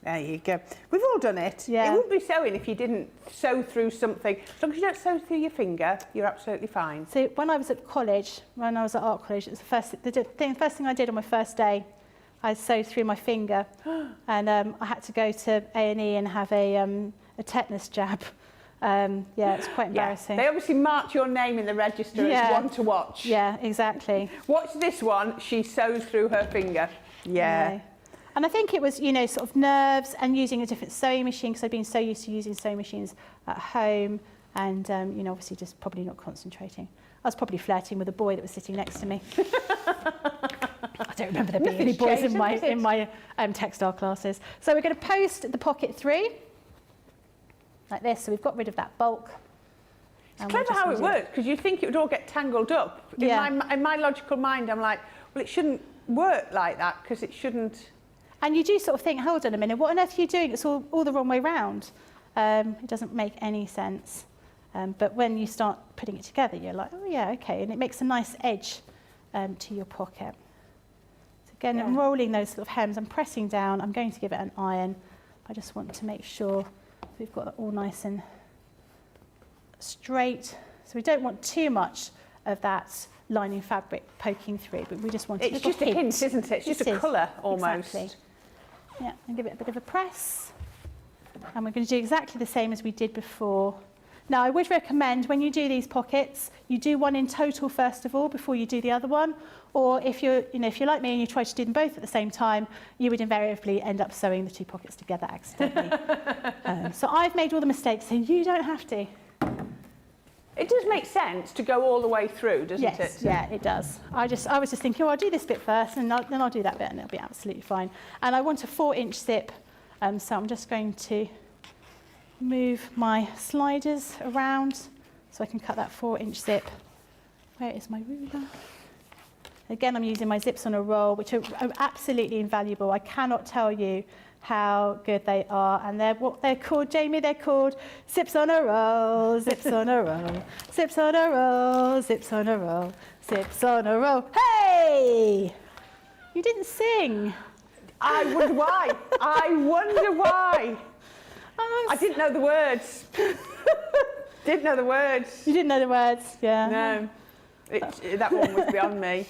There you go. We've all done it. Yeah. It wouldn't be sewing if you didn't sew through something. As long as you don't sew through your finger, you're absolutely fine. So when I was at college, when I was at art college, it was the first thing I did on my first day. I sewed through my finger, and I had to go to A&E and have a tetanus jab. Yeah, it's quite embarrassing. Yeah. They obviously marked your name in the register as one to watch. Yeah, exactly. Watch this one. She sews through her finger. Yeah. No. And I think it was, you know, sort of nerves and using a different sewing machine, because I'd been so used to using sewing machines at home, and you know, obviously just probably not concentrating. I was probably flirting with a boy that was sitting next to me. I don't remember there being any boys in my textile classes. So we're going to post the pocket through like this. So we've got rid of that bulk. It's clever how it works, because you think it would all get tangled up. Yeah. In my logical mind, I'm like, well, it shouldn't work like that, because it shouldn't. And you do sort of think, hold on a minute, what on earth are you doing? It's all the wrong way round. It doesn't make any sense. But when you start putting it together, you're like, oh yeah, okay. And it makes a nice edge to your pocket. So again, I'm rolling those sort of hems. I'm pressing down. I'm going to give it an iron. I just want to make sure we've got that all nice and straight. So we don't want too much of that lining fabric poking through, but we just want it's just a hint, isn't it? It's just a colour almost. Exactly. Yeah, and give it a bit of a press. And we're going to do exactly the same as we did before. Now, I would recommend when you do these pockets, you do one in total first of all before you do the other one. Or if you're like me and you try to do them both at the same time, you would invariably end up sewing the two pockets together accidentally. So I've made all the mistakes, so you don't have to. It does make sense to go all the way through, doesn't it? Yes, yeah, it does. I was just thinking, oh, I'll do this bit first, and then I'll do that bit, and it'll be absolutely fine. And I want a 4-inch zip, so I'm just going to move my sliders around so I can cut that 4-inch zip. Where is my ruler? Again, I'm using my zips on a roll, which are absolutely invaluable. I cannot tell you how good they are, and they're what they're called, Jamie. They're called zips on a roll, zips on a roll, zips on a roll, zips on a roll, zips on a roll. Hey! You didn't sing. I wonder why. I wonder why. I didn't know the words. Didn't know the words. You didn't know the words, yeah. No, that one was beyond me.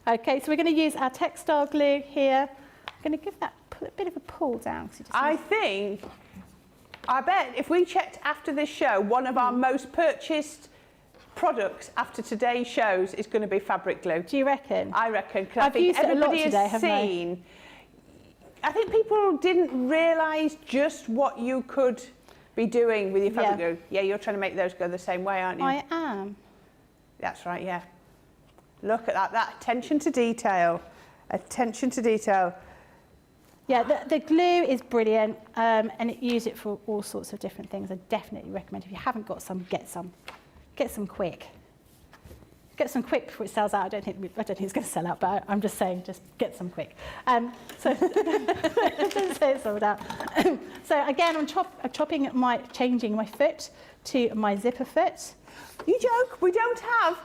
Okay, so we're going to use our textile glue here. I'm going to give that a bit of a pull down. I bet if we checked after this show, one of our most purchased products after today's shows is going to be fabric glue. Do you reckon? I reckon, because I I've think used it a lot everybody today, has seen. I think people didn't realise just what you could be doing with your fabric glue. Yeah, you're trying to make those go the same way, aren't you? I am. That's right, yeah. Look at that attention to detail. Attention to detail. Yeah, the glue is brilliant, and use it for all sorts of different things. I definitely recommend, if you haven't got some, get some. Get some quick. Get some quick before it sells out. I don't think it's going to sell out, but I'm just saying, just get some quick. So don't say it's sold out. So again, I'm changing my foot to my zipper foot. You joke? We don't have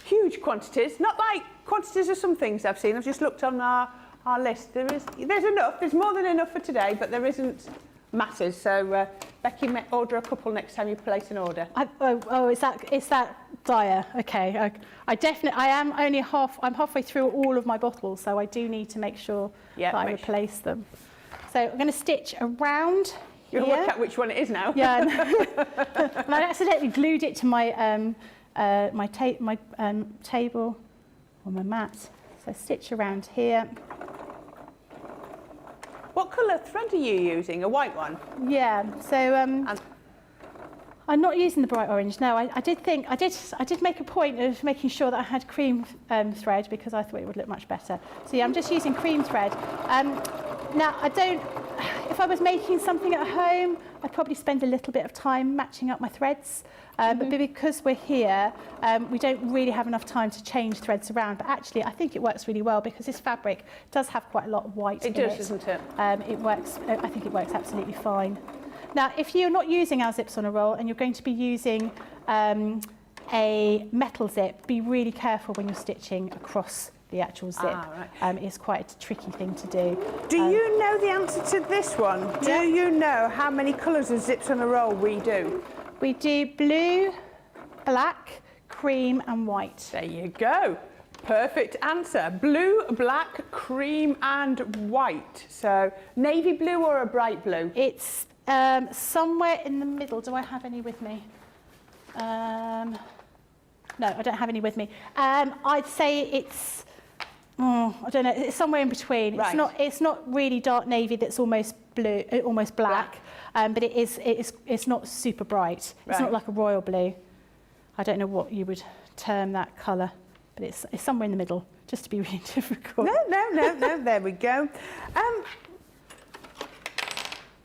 huge quantities. Not like quantities of some things I've seen. I've just looked on our list. There's enough. There's more than enough for today, but there isn't masses. So Becky, order a couple next time you place an order. Is that dire? Okay. I'm halfway through all of my bottles, so I do need to make sure that I replace them. So I'm going to stitch around. You'll work out which one it is now. Yeah. And I accidentally glued it to my table or my mat. So stitch around here. What colour thread are you using? A white one? Yeah. So I'm not using the bright orange. No, I did make a point of making sure that I had cream thread because I thought it would look much better. So yeah, I'm just using cream thread. Now if I was making something at home, I'd probably spend a little bit of time matching up my threads. But because we're here, we don't really have enough time to change threads around. But actually, I think it works really well because this fabric does have quite a lot of white in it. It does, doesn't it? It works. I think it works absolutely fine. Now, if you're not using our zips on a roll and you're going to be using a metal zip, be really careful when you're stitching across the actual zip. Right. It's quite a tricky thing to do. Do you know the answer to this one? Do you know how many colours of zips on a roll we do? We do blue, black, cream and white. There you go. Perfect answer. Blue, black, cream and white. So navy blue or a bright blue? It's somewhere in the middle. Do I have any with me? No, I don't have any with me. I'd say it's, I don't know, it's somewhere in between. Right. It's not really dark navy that's almost blue, almost black. But it's not super bright. It's not like a royal blue. I don't know what you would term that colour, but it's somewhere in the middle, just to be really difficult. No, there we go.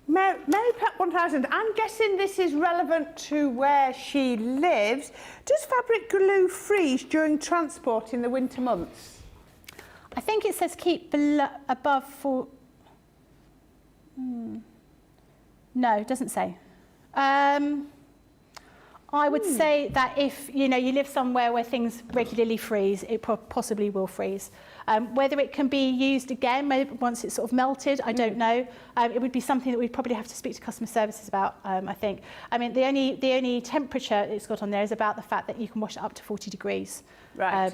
Mary Pat 1000, I'm guessing this is relevant to where she lives. Does fabric glue freeze during transport in the winter months? I think it says keep above 4... No, it doesn't say. I would say that if you live somewhere where things regularly freeze, it possibly will freeze. Whether it can be used again maybe once it's sort of melted, I don't know. It would be something that we'd probably have to speak to customer services about, I think. I mean, the only temperature it's got on there is about the fact that you can wash it up to 40 degrees. Right. I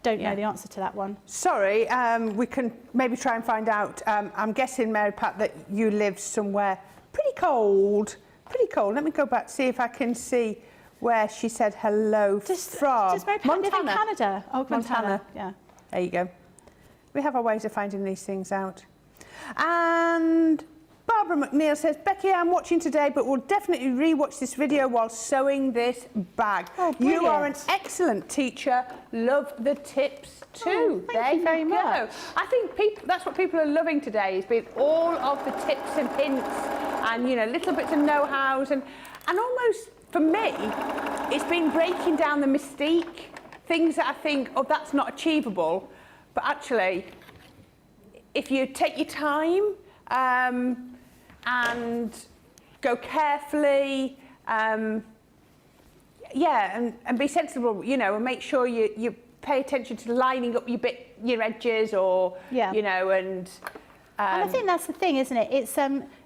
don't know the answer to that one. Sorry, we can maybe try and find out. I'm guessing, Mary Pat, that you live somewhere pretty cold. Pretty cold. Let me go back, see if I can see where she said hello from. Does Mary Pat live in Canada? Oh, Montana. Yeah. There you go. We have our ways of finding these things out. And Barbara McNeil says, Becky, I'm watching today, but will definitely re-watch this video while sewing this bag. Oh, you are an excellent teacher. Love the tips too. Oh, thank you very much. I think that's what people are loving today, is being all of the tips and hints and, little bits of know-hows and almost, for me, it's been breaking down the mystique, things that I think, that's not achievable. But actually, if you take your time, and go carefully, and be sensible, and make sure you pay attention to lining up your edges, or and I think that's the thing, isn't it?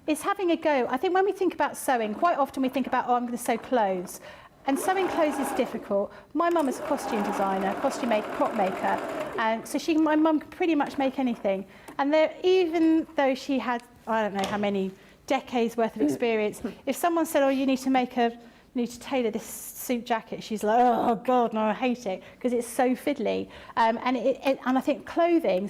It's having a go. I think when we think about sewing, quite often we think about, I'm going to sew clothes. And sewing clothes is difficult. My mum is a costume designer, costume maker, prop maker, and so my mum can pretty much make anything. And even though she had, I don't know how many decades worth of experience, if someone said, you need to make a need to tailor this suit jacket. She's like, oh God, no, I hate it, because it's so fiddly. And I think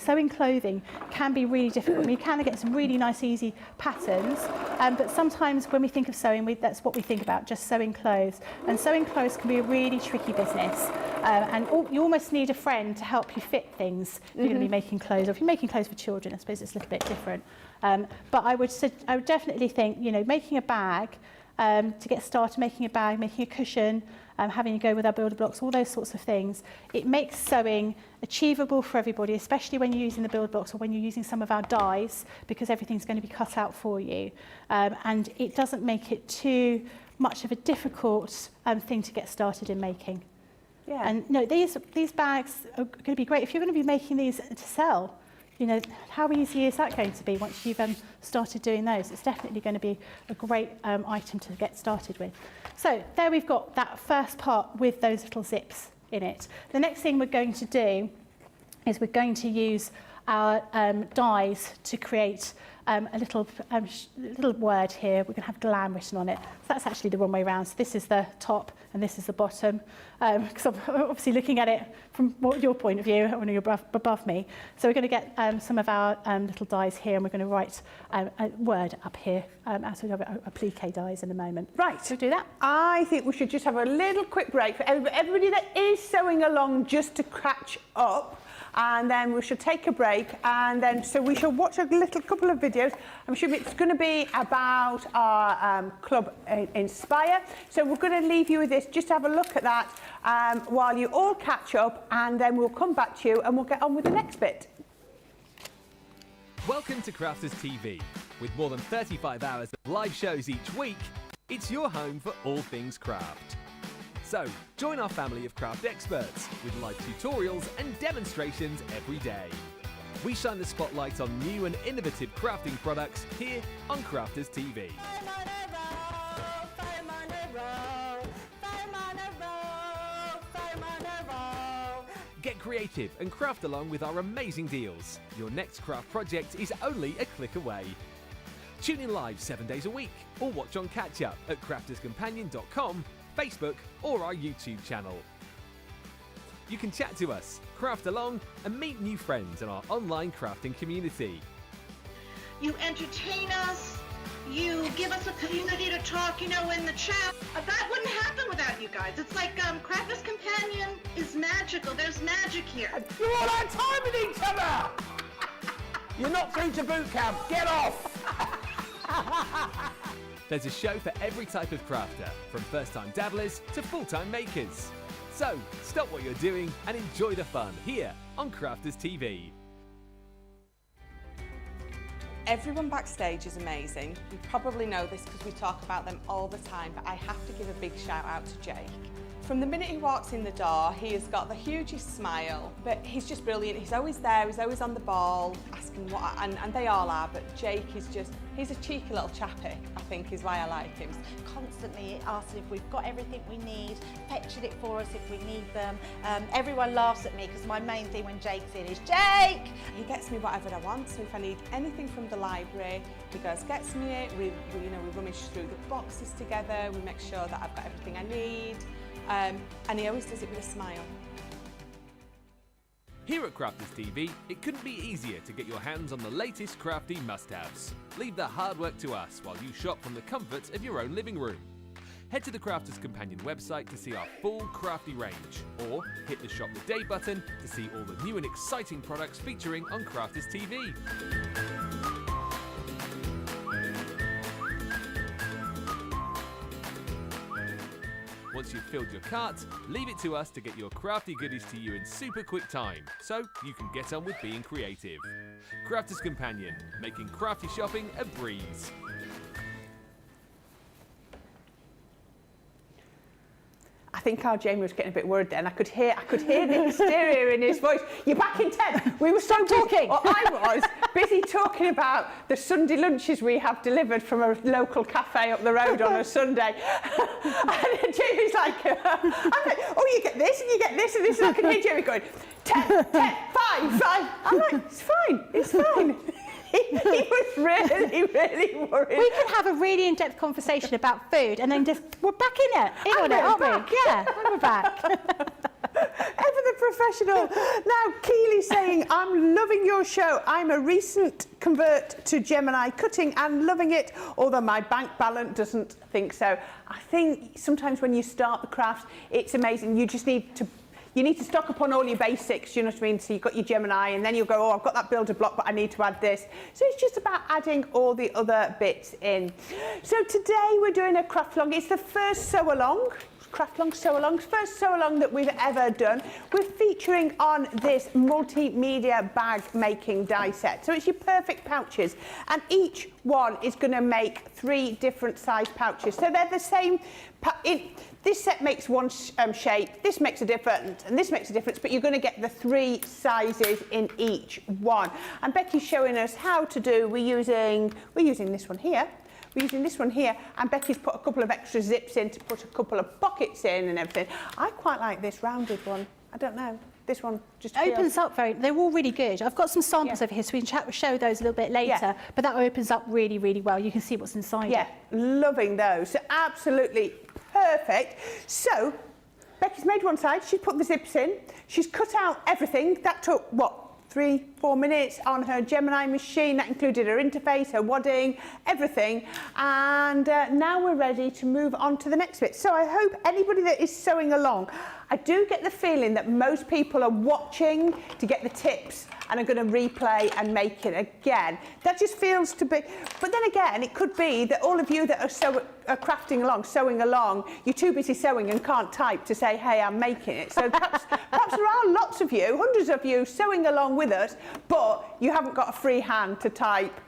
sewing clothing can be really difficult. You can get some really nice, easy patterns, but sometimes when we think of sewing, that's what we think about, just sewing clothes. And sewing clothes can be a really tricky business. And you almost need a friend to help you fit things if you're going to be making clothes. Or if you're making clothes for children, I suppose it's a little bit different. But I would definitely think, making a bag, to get started, making a bag, making a cushion, having you go with our builder blocks, all those sorts of things. It makes sewing achievable for everybody, especially when you're using the build blocks or when you're using some of our dies, because everything's going to be cut out for you. And it doesn't make it too much of a difficult thing to get started in making. Yeah. And these bags are going to be great if you're going to be making these to sell. How easy is that going to be once you've started doing those? It's definitely going to be a great item to get started with. So there we've got that first part with those little zips in it. The next thing we're going to do is we're going to use our dies to create a little word here. We're going to have glam written on it. So that's actually the wrong way around. So this is the top and this is the bottom. Because I'm obviously looking at it from your point of view when you're above me. So we're going to get some of our little dies here, and we're going to write a word up here as we have applique dies in a moment. Right. So do that. I think we should just have a little quick break for everybody that is sewing along, just to catch up. And then we should take a break, and then so we shall watch a couple of videos. I'm sure it's going to be about our club Inspire. So we're going to leave you with this, just have a look at that while you all catch up, and then we'll come back to you and we'll get on with the next bit. Welcome to Crafters TV. With more than 35 hours of live shows each week, it's your home for all things craft. So, join our family of craft experts with live tutorials and demonstrations every day. We shine the spotlight on new and innovative crafting products here on Crafters TV. Get creative and craft along with our amazing deals. Your next craft project is only a click away. Tune in live 7 days a week or watch on catch up at crafterscompanion.com, Facebook or our YouTube channel. You can chat to us, craft along and meet new friends in our online crafting community. You entertain us, you give us a community to talk, in the chat. That wouldn't happen without you guys. It's like Crafters Companion is magical. There's magic here. You all had time with each other! You're not through to boot camp. Get off! There's a show for every type of crafter, from first-time dabblers to full-time makers. So, stop what you're doing and enjoy the fun here on Crafters TV. Everyone backstage is amazing. You probably know this because we talk about them all the time, but I have to give a big shout out to Jake. From the minute he walks in the door, he has got the hugest smile, but he's just brilliant. He's always there, he's always on the ball, asking what, and they all are, but Jake is just, he's a cheeky little chappy, I think is why I like him. Constantly asking if we've got everything we need, fetching it for us if we need them. Everyone laughs at me because my main thing when Jake's in is, Jake! He gets me whatever I want, so if I need anything from the library, he goes, gets me it, we rummage through the boxes together, we make sure that I've got everything I need. And he always does it with a smile. Here at Crafters TV, it couldn't be easier to get your hands on the latest crafty must-haves. Leave the hard work to us while you shop from the comforts of your own living room. Head to the Crafters Companion website to see our full crafty range, or hit the Shop the Day button to see all the new and exciting products featuring on Crafters TV. Once you've filled your cart, leave it to us to get your crafty goodies to you in super quick time, so you can get on with being creative. Crafters Companion, making crafty shopping a breeze. I think our Jamie was getting a bit worried then. I could hear the hysteria in his voice. You're back in 10. We were so talking. Well, I was busy talking about the Sunday lunches we have delivered from a local cafe up the road on a Sunday. And Jamie's like, I'm like, oh, you get this and you get this and this. And I can hear Jamie going, 10, 10, 5, 5. I'm like, it's fine, it's fine. He was really, really worried. We can have a really in-depth conversation about food and then just, we're back in it, aren't we? Yeah, we're back. Ever the professional. Now, Keely's saying, I'm loving your show. I'm a recent convert to Gemini cutting and loving it, although my bank balance doesn't think so. I think sometimes when you start the craft, it's amazing. You just need to stock up on all your basics, you know what I mean? So you've got your Gemini and then you'll go, oh, I've got that builder block, but I need to add this. So it's just about adding all the other bits in. So today we're doing a craft along. It's the first sew along. Craft along, sew along, first sew along that we've ever done. We're featuring on this multimedia bag making die set. So it's your perfect pouches, and each one is going to make 3 different size pouches. So they're the same. This set makes one shape, this makes a difference, and this makes a difference, but you're going to get the 3 sizes in each one. And Becky's showing us how to do. We're using this one here. We're using this one here, and Becky's put a couple of extra zips in to put a couple of pockets in and everything. I quite like this rounded one. I don't know. This one just opens up very, they're all really good. I've got some samples over here, so we can show those a little bit later, but that opens up really, really well. You can see what's inside. Yeah, loving those. So absolutely perfect. So Becky's made one side, she's put the zips in, she's cut out everything. That took, what, 3-4 minutes on her Gemini machine. That included her interface, her wadding, everything. And now we're ready to move on to the next bit. So I hope anybody that is sewing along, I do get the feeling that most people are watching to get the tips and are going to replay and make it again. That just feels to be, but then again, it could be that all of you that are crafting along, sewing along, you're too busy sewing and can't type to say, hey, I'm making it. So perhaps there are lots of you, hundreds of you sewing along with us, but you haven't got a free hand to type,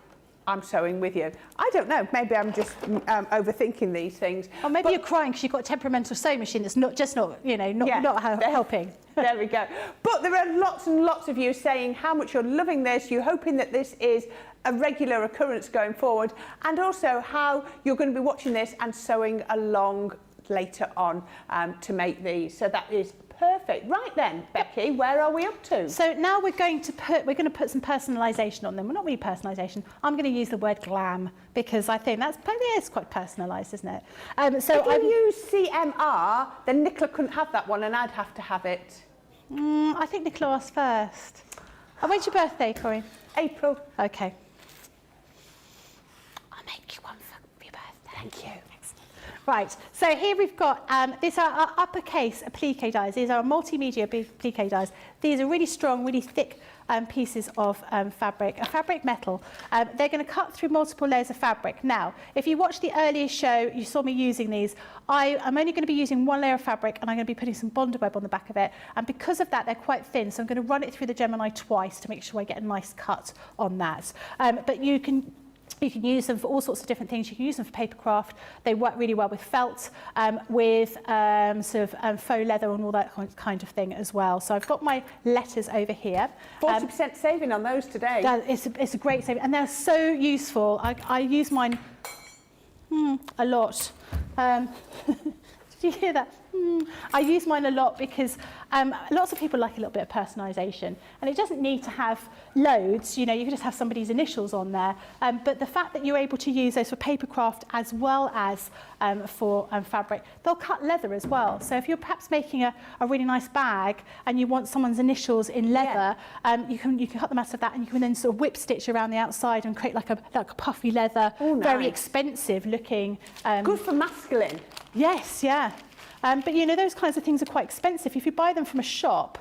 I'm sewing with you. I don't know, maybe I'm just overthinking these things. Or maybe you're crying because you've got a temperamental sewing machine that's not helping. There we go. But there are lots and lots of you saying how much you're loving this. You're hoping that this is a regular occurrence going forward, and also how you're going to be watching this and sewing along later on to make these. So that is perfect. Right then, Becky, where are we up to? So now we're going to put some personalisation on them. Well, not really personalisation. I'm going to use the word glam because I think it's quite personalised, isn't it? So if you use CMR, then Nicola couldn't have that one, and I'd have to have it. I think Nicola asked first. Oh, when's your birthday, Corrine? April. Okay. I'll make you one for your birthday. Thank you. Right, so here we've got, these are our uppercase applique dies. These are multimedia applique dies. These are really strong, really thick pieces of fabric, a fabric metal. They're going to cut through multiple layers of fabric. Now, if you watched the earlier show, you saw me using these. I'm only going to be using 1 layer of fabric, and I'm going to be putting some bonder web on the back of it. And because of that, they're quite thin, so I'm going to run it through the Gemini twice to make sure I get a nice cut on that. But you can use them for all sorts of different things. You can use them for paper craft. They work really well with felt, with faux leather and all that kind of thing as well. So I've got my letters over here. 40% saving on those today. It's a great saving, and they're so useful. I use mine a lot. Did you hear that? I use mine a lot because lots of people like a little bit of personalisation, and it doesn't need to have loads. You know, you can just have somebody's initials on there. But the fact that you're able to use those for paper craft as well as for fabric, they'll cut leather as well. So if you're perhaps making a really nice bag and you want someone's initials in leather, you can cut them out of that, and you can then sort of whip stitch around the outside and create like a puffy leather, very expensive looking. Good for masculine. Yes, yeah. But you know, those kinds of things are quite expensive. If you buy them from a shop,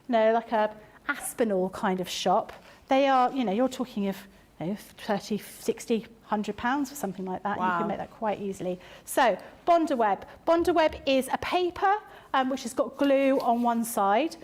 like a Aspinall kind of shop, they are, you're talking of 30, 60, 100 pounds for something like that. Wow. You can make that quite easily. So bonder web. Bonder web is a paper which has got glue on one side.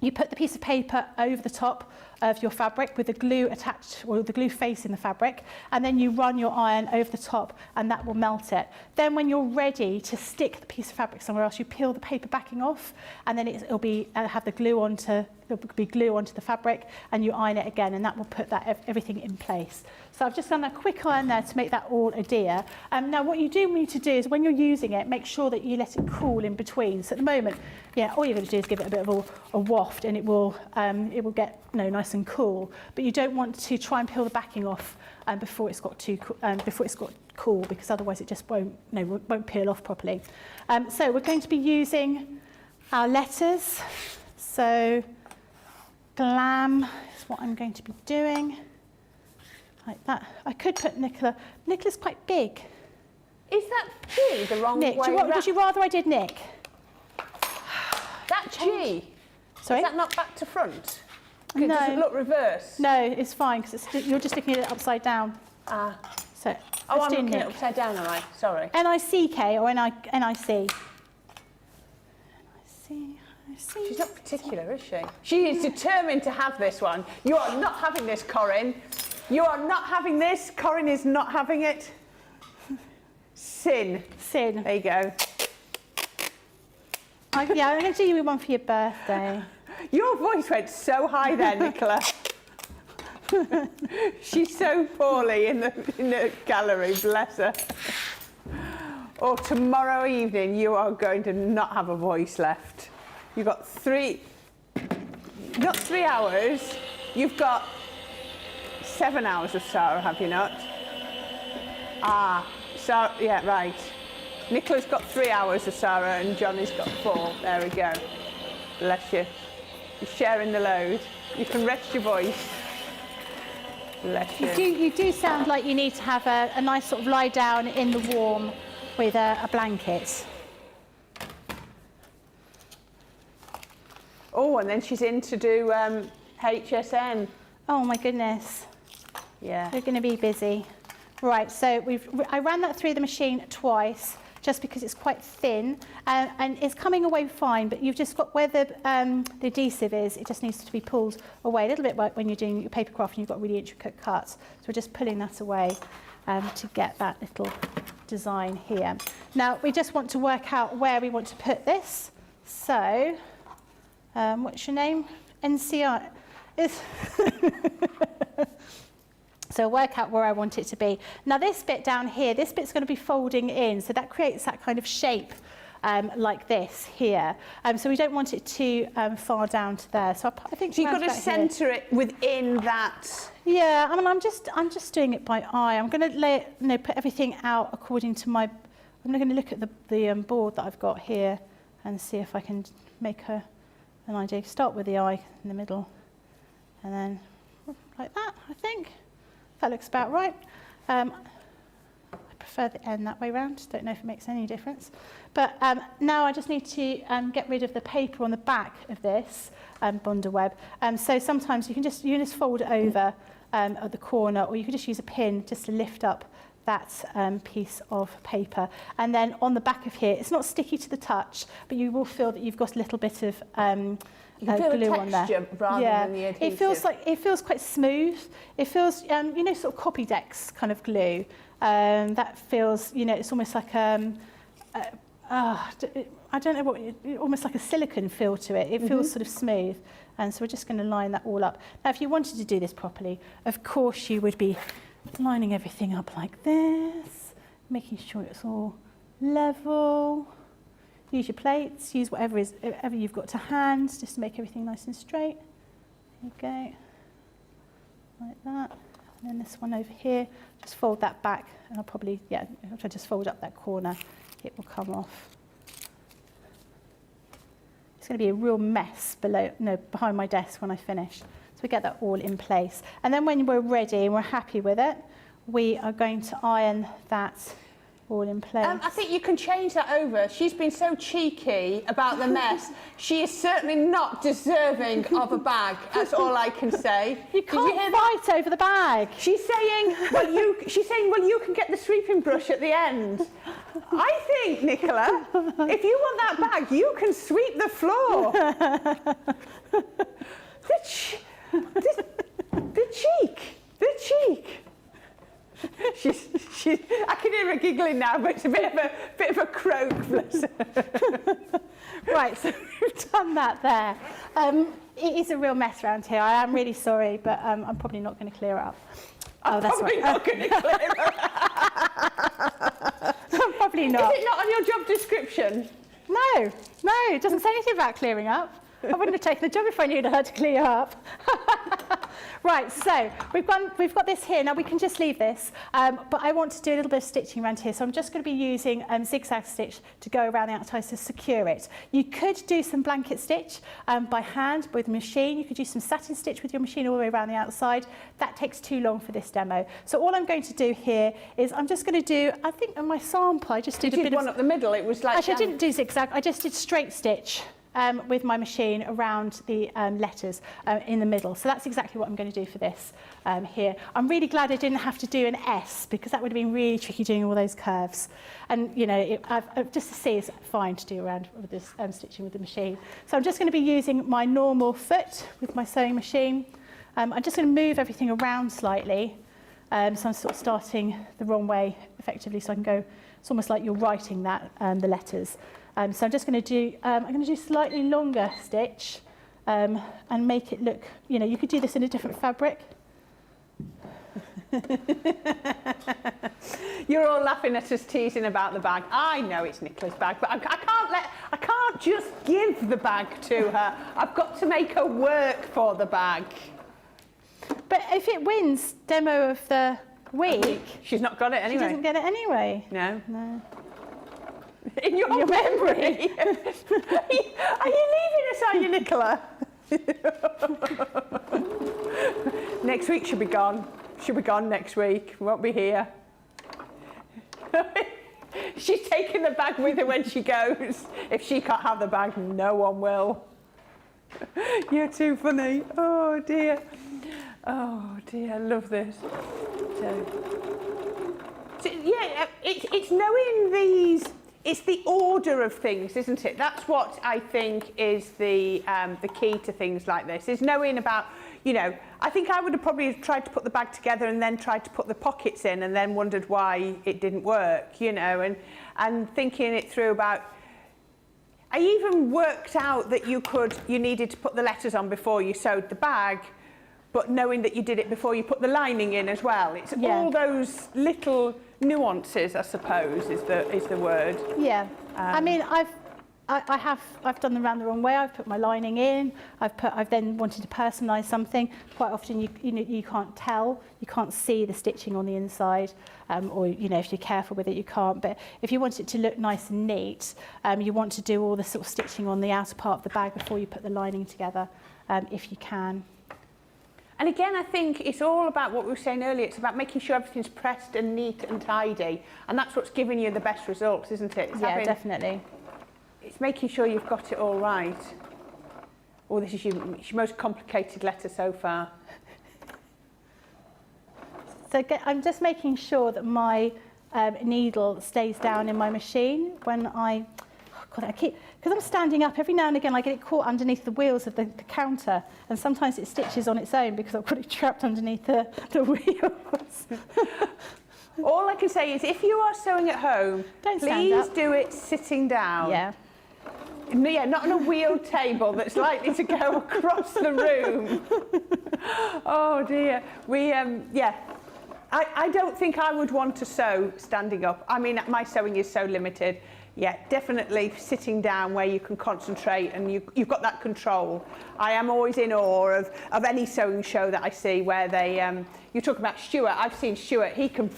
You put the piece of paper over the top of your fabric with the glue attached, or the glue face in the fabric, and then you run your iron over the top, and that will melt it. Then when you're ready to stick the piece of fabric somewhere else, you peel the paper backing off, and then it'll be have the glue onto the fabric, and you iron it again, and that will put everything in place. So I've just done a quick iron there to make that all adhere. Now what you do need to do is when you're using it, make sure that you let it cool in between. So at the moment, all you're going to do is give it a bit of a waft, and it will get nice nice and cool, but you don't want to try and peel the backing off before it's got cool, because otherwise it just won't peel off properly. So we're going to be using our letters. So glam is what I'm going to be doing, like that. I could put Nicola. Nicola's quite big. Is that G the wrong Nick, way around? would you rather I did Nick? That G, Sorry? is that not back to front? Okay, No. Does it look reversed? No, it's fine, because you're just looking at it upside down. Ah. So, Oh, let's I'm do looking Nick. at it upside down, am I? Sorry. N-I-C-K or N-I-C? She's not particular, is she? She is determined to have this one. You are not having this, Corrine. You are not having this. Corrine is not having it. Sin. Sin. There you go. Yeah, I'm going to do you one for your birthday. Your voice went so high there, Nicola. She's so poorly in the gallery, bless her. Or tomorrow evening, you are going to not have a voice left. You've got not 3 hours, you've got 7 hours of Sarah, have you not? Ah, so, yeah, right. Nicola's got 3 hours of Sarah and Johnny's got 4. There we go. Bless you. You're sharing the load. You can rest your voice. Bless you. You do sound like you need to have a nice sort of lie down in the warm with a blanket. Oh, and then she's in to do HSN. Oh my goodness, Yeah. we're going to be busy. Right, so I ran that through the machine twice, just because it's quite thin, and it's coming away fine, but you've just got where the adhesive is, it just needs to be pulled away a little bit like when you're doing your paper craft and you've got really intricate cuts. So we're just pulling that away to get that little design here. Now we just want to work out where we want to put this. So, what's your name? NCI. So work out where I want it to be. Now this bit down here, this bit's going to be folding in, so that creates that kind of shape like this here. So we don't want it too far down to there. So I think So you've got to centre it within that. Yeah, I mean, I'm just doing it by eye. I'm going to put everything out according to my. I'm going to look at the board that I've got here and see if I can make an idea. Start with the eye in the middle, and then like that. I think that looks about right. I prefer the end that way round. Don't know if it makes any difference. But now I just need to get rid of the paper on the back of this bonder web. So sometimes you can just fold it over at the corner, or you could just use a pin just to lift up that piece of paper. And then on the back of here, it's not sticky to the touch, but you will feel that you've got a little bit of You can feel glue the on there. texture rather than the adhesive. It feels quite smooth. It feels, you know, sort of Copydex kind of glue. That feels, you know, it's almost like I don't know what, almost like a silicone feel to it. It feels sort of smooth. And so we're just going to line that all up. Now, if you wanted to do this properly, of course you would be lining everything up like this, making sure it's all level. Use your plates, use whatever you've got to hand, just to make everything nice and straight. There you go, like that. And then this one over here, just fold that back, and I'll probably, if I just fold up that corner, it will come off. It's going to be a real mess behind my desk when I finish. So we get that all in place. And then when we're ready and we're happy with it, we are going to iron that all in place. I think you can change that over. She's been so cheeky about the mess. She is certainly not deserving of a bag. That's all I can say. You can't fight over the bag. She's saying, well, you can get the sweeping brush at the end. I think, Nicola, if you want that bag, you can sweep the floor. The cheek. I can hear her giggling now, but it's a bit of a croak, bless her. Right, so we've done that there. It is a real mess around here. I am really sorry, but I'm probably not going to clear it up. I'm probably not going to clear it up. Probably not. Is it not on your job description? No, it doesn't say anything about clearing up. I wouldn't have taken the job if I knew how to clear up. Right, so we've got this here. Now we can just leave this, but I want to do a little bit of stitching around here. So I'm just going to be using zigzag stitch to go around the outside to secure it. You could do some blanket stitch by hand with machine. You could do some satin stitch with your machine all the way around the outside. That takes too long for this demo. So all I'm going to do here is I'm just going to do, I think on my sample, I just did a bit one up the middle. It was like... Actually, I didn't do zigzag. I just did straight stitch. With my machine around the letters in the middle. So that's exactly what I'm going to do for this here. I'm really glad I didn't have to do an S because that would have been really tricky doing all those curves. And, you know, just to see is fine to do around with this stitching with the machine. So I'm just going to be using my normal foot with my sewing machine. I'm just going to move everything around slightly. So I'm sort of starting the wrong way effectively so I can go, it's almost like you're writing that, the letters. So I'm just going to do, I'm going to do slightly longer stitch and make it look, you know, you could do this in a different fabric. You're all laughing at us teasing about the bag. I know it's Nicola's bag, but I can't just give the bag to her. I've got to make her work for the bag. But if it wins demo of the week, she's not got it anyway. She doesn't get it anyway. No. No. In your memory. Are you leaving us, are you, Nicola? Next week she'll be gone. She'll be gone next week. Won't be here. She's taking the bag with her when she goes. If she can't have the bag, no one will. You're too funny. Oh dear. Oh dear, I love this. So yeah, it's knowing these. It's the order of things, isn't it? That's what I think is the key to things like this, is knowing about, you know, I think I would have probably tried to put the bag together and then tried to put the pockets in and then wondered why it didn't work, you know, and thinking it through about, I even worked out that you needed to put the letters on before you sewed the bag, but knowing that you did it before you put the lining in as well. It's all those little nuances, I suppose, is the word. Yeah. I mean, I've done them around the wrong way. I've put my lining in. I've then wanted to personalise something. Quite often, you can't tell. You can't see the stitching on the inside, or you know, if you're careful with it, you can't. But if you want it to look nice and neat, you want to do all the sort of stitching on the outer part of the bag before you put the lining together, if you can. And again, I think it's all about what we were saying earlier. It's about making sure everything's pressed and neat and tidy. And that's what's giving you the best results, isn't it? Yeah, definitely. It's making sure you've got it all right. Oh, this is your most complicated letter so far. So I'm just making sure that my needle stays down in my machine when because I'm standing up, every now and again I get it caught underneath the wheels of the counter, and sometimes it stitches on its own because I've got it trapped underneath the wheels. All I can say is if you are sewing at home, please do it sitting down. Yeah. Yeah, not on a wheeled table that's likely to go across the room. Oh dear. I don't think I would want to sew standing up. I mean, my sewing is so limited. Yeah, definitely sitting down where you can concentrate and you've got that control. I am always in awe of any sewing show that I see where they, you talk about Stuart, I've seen Stuart, he can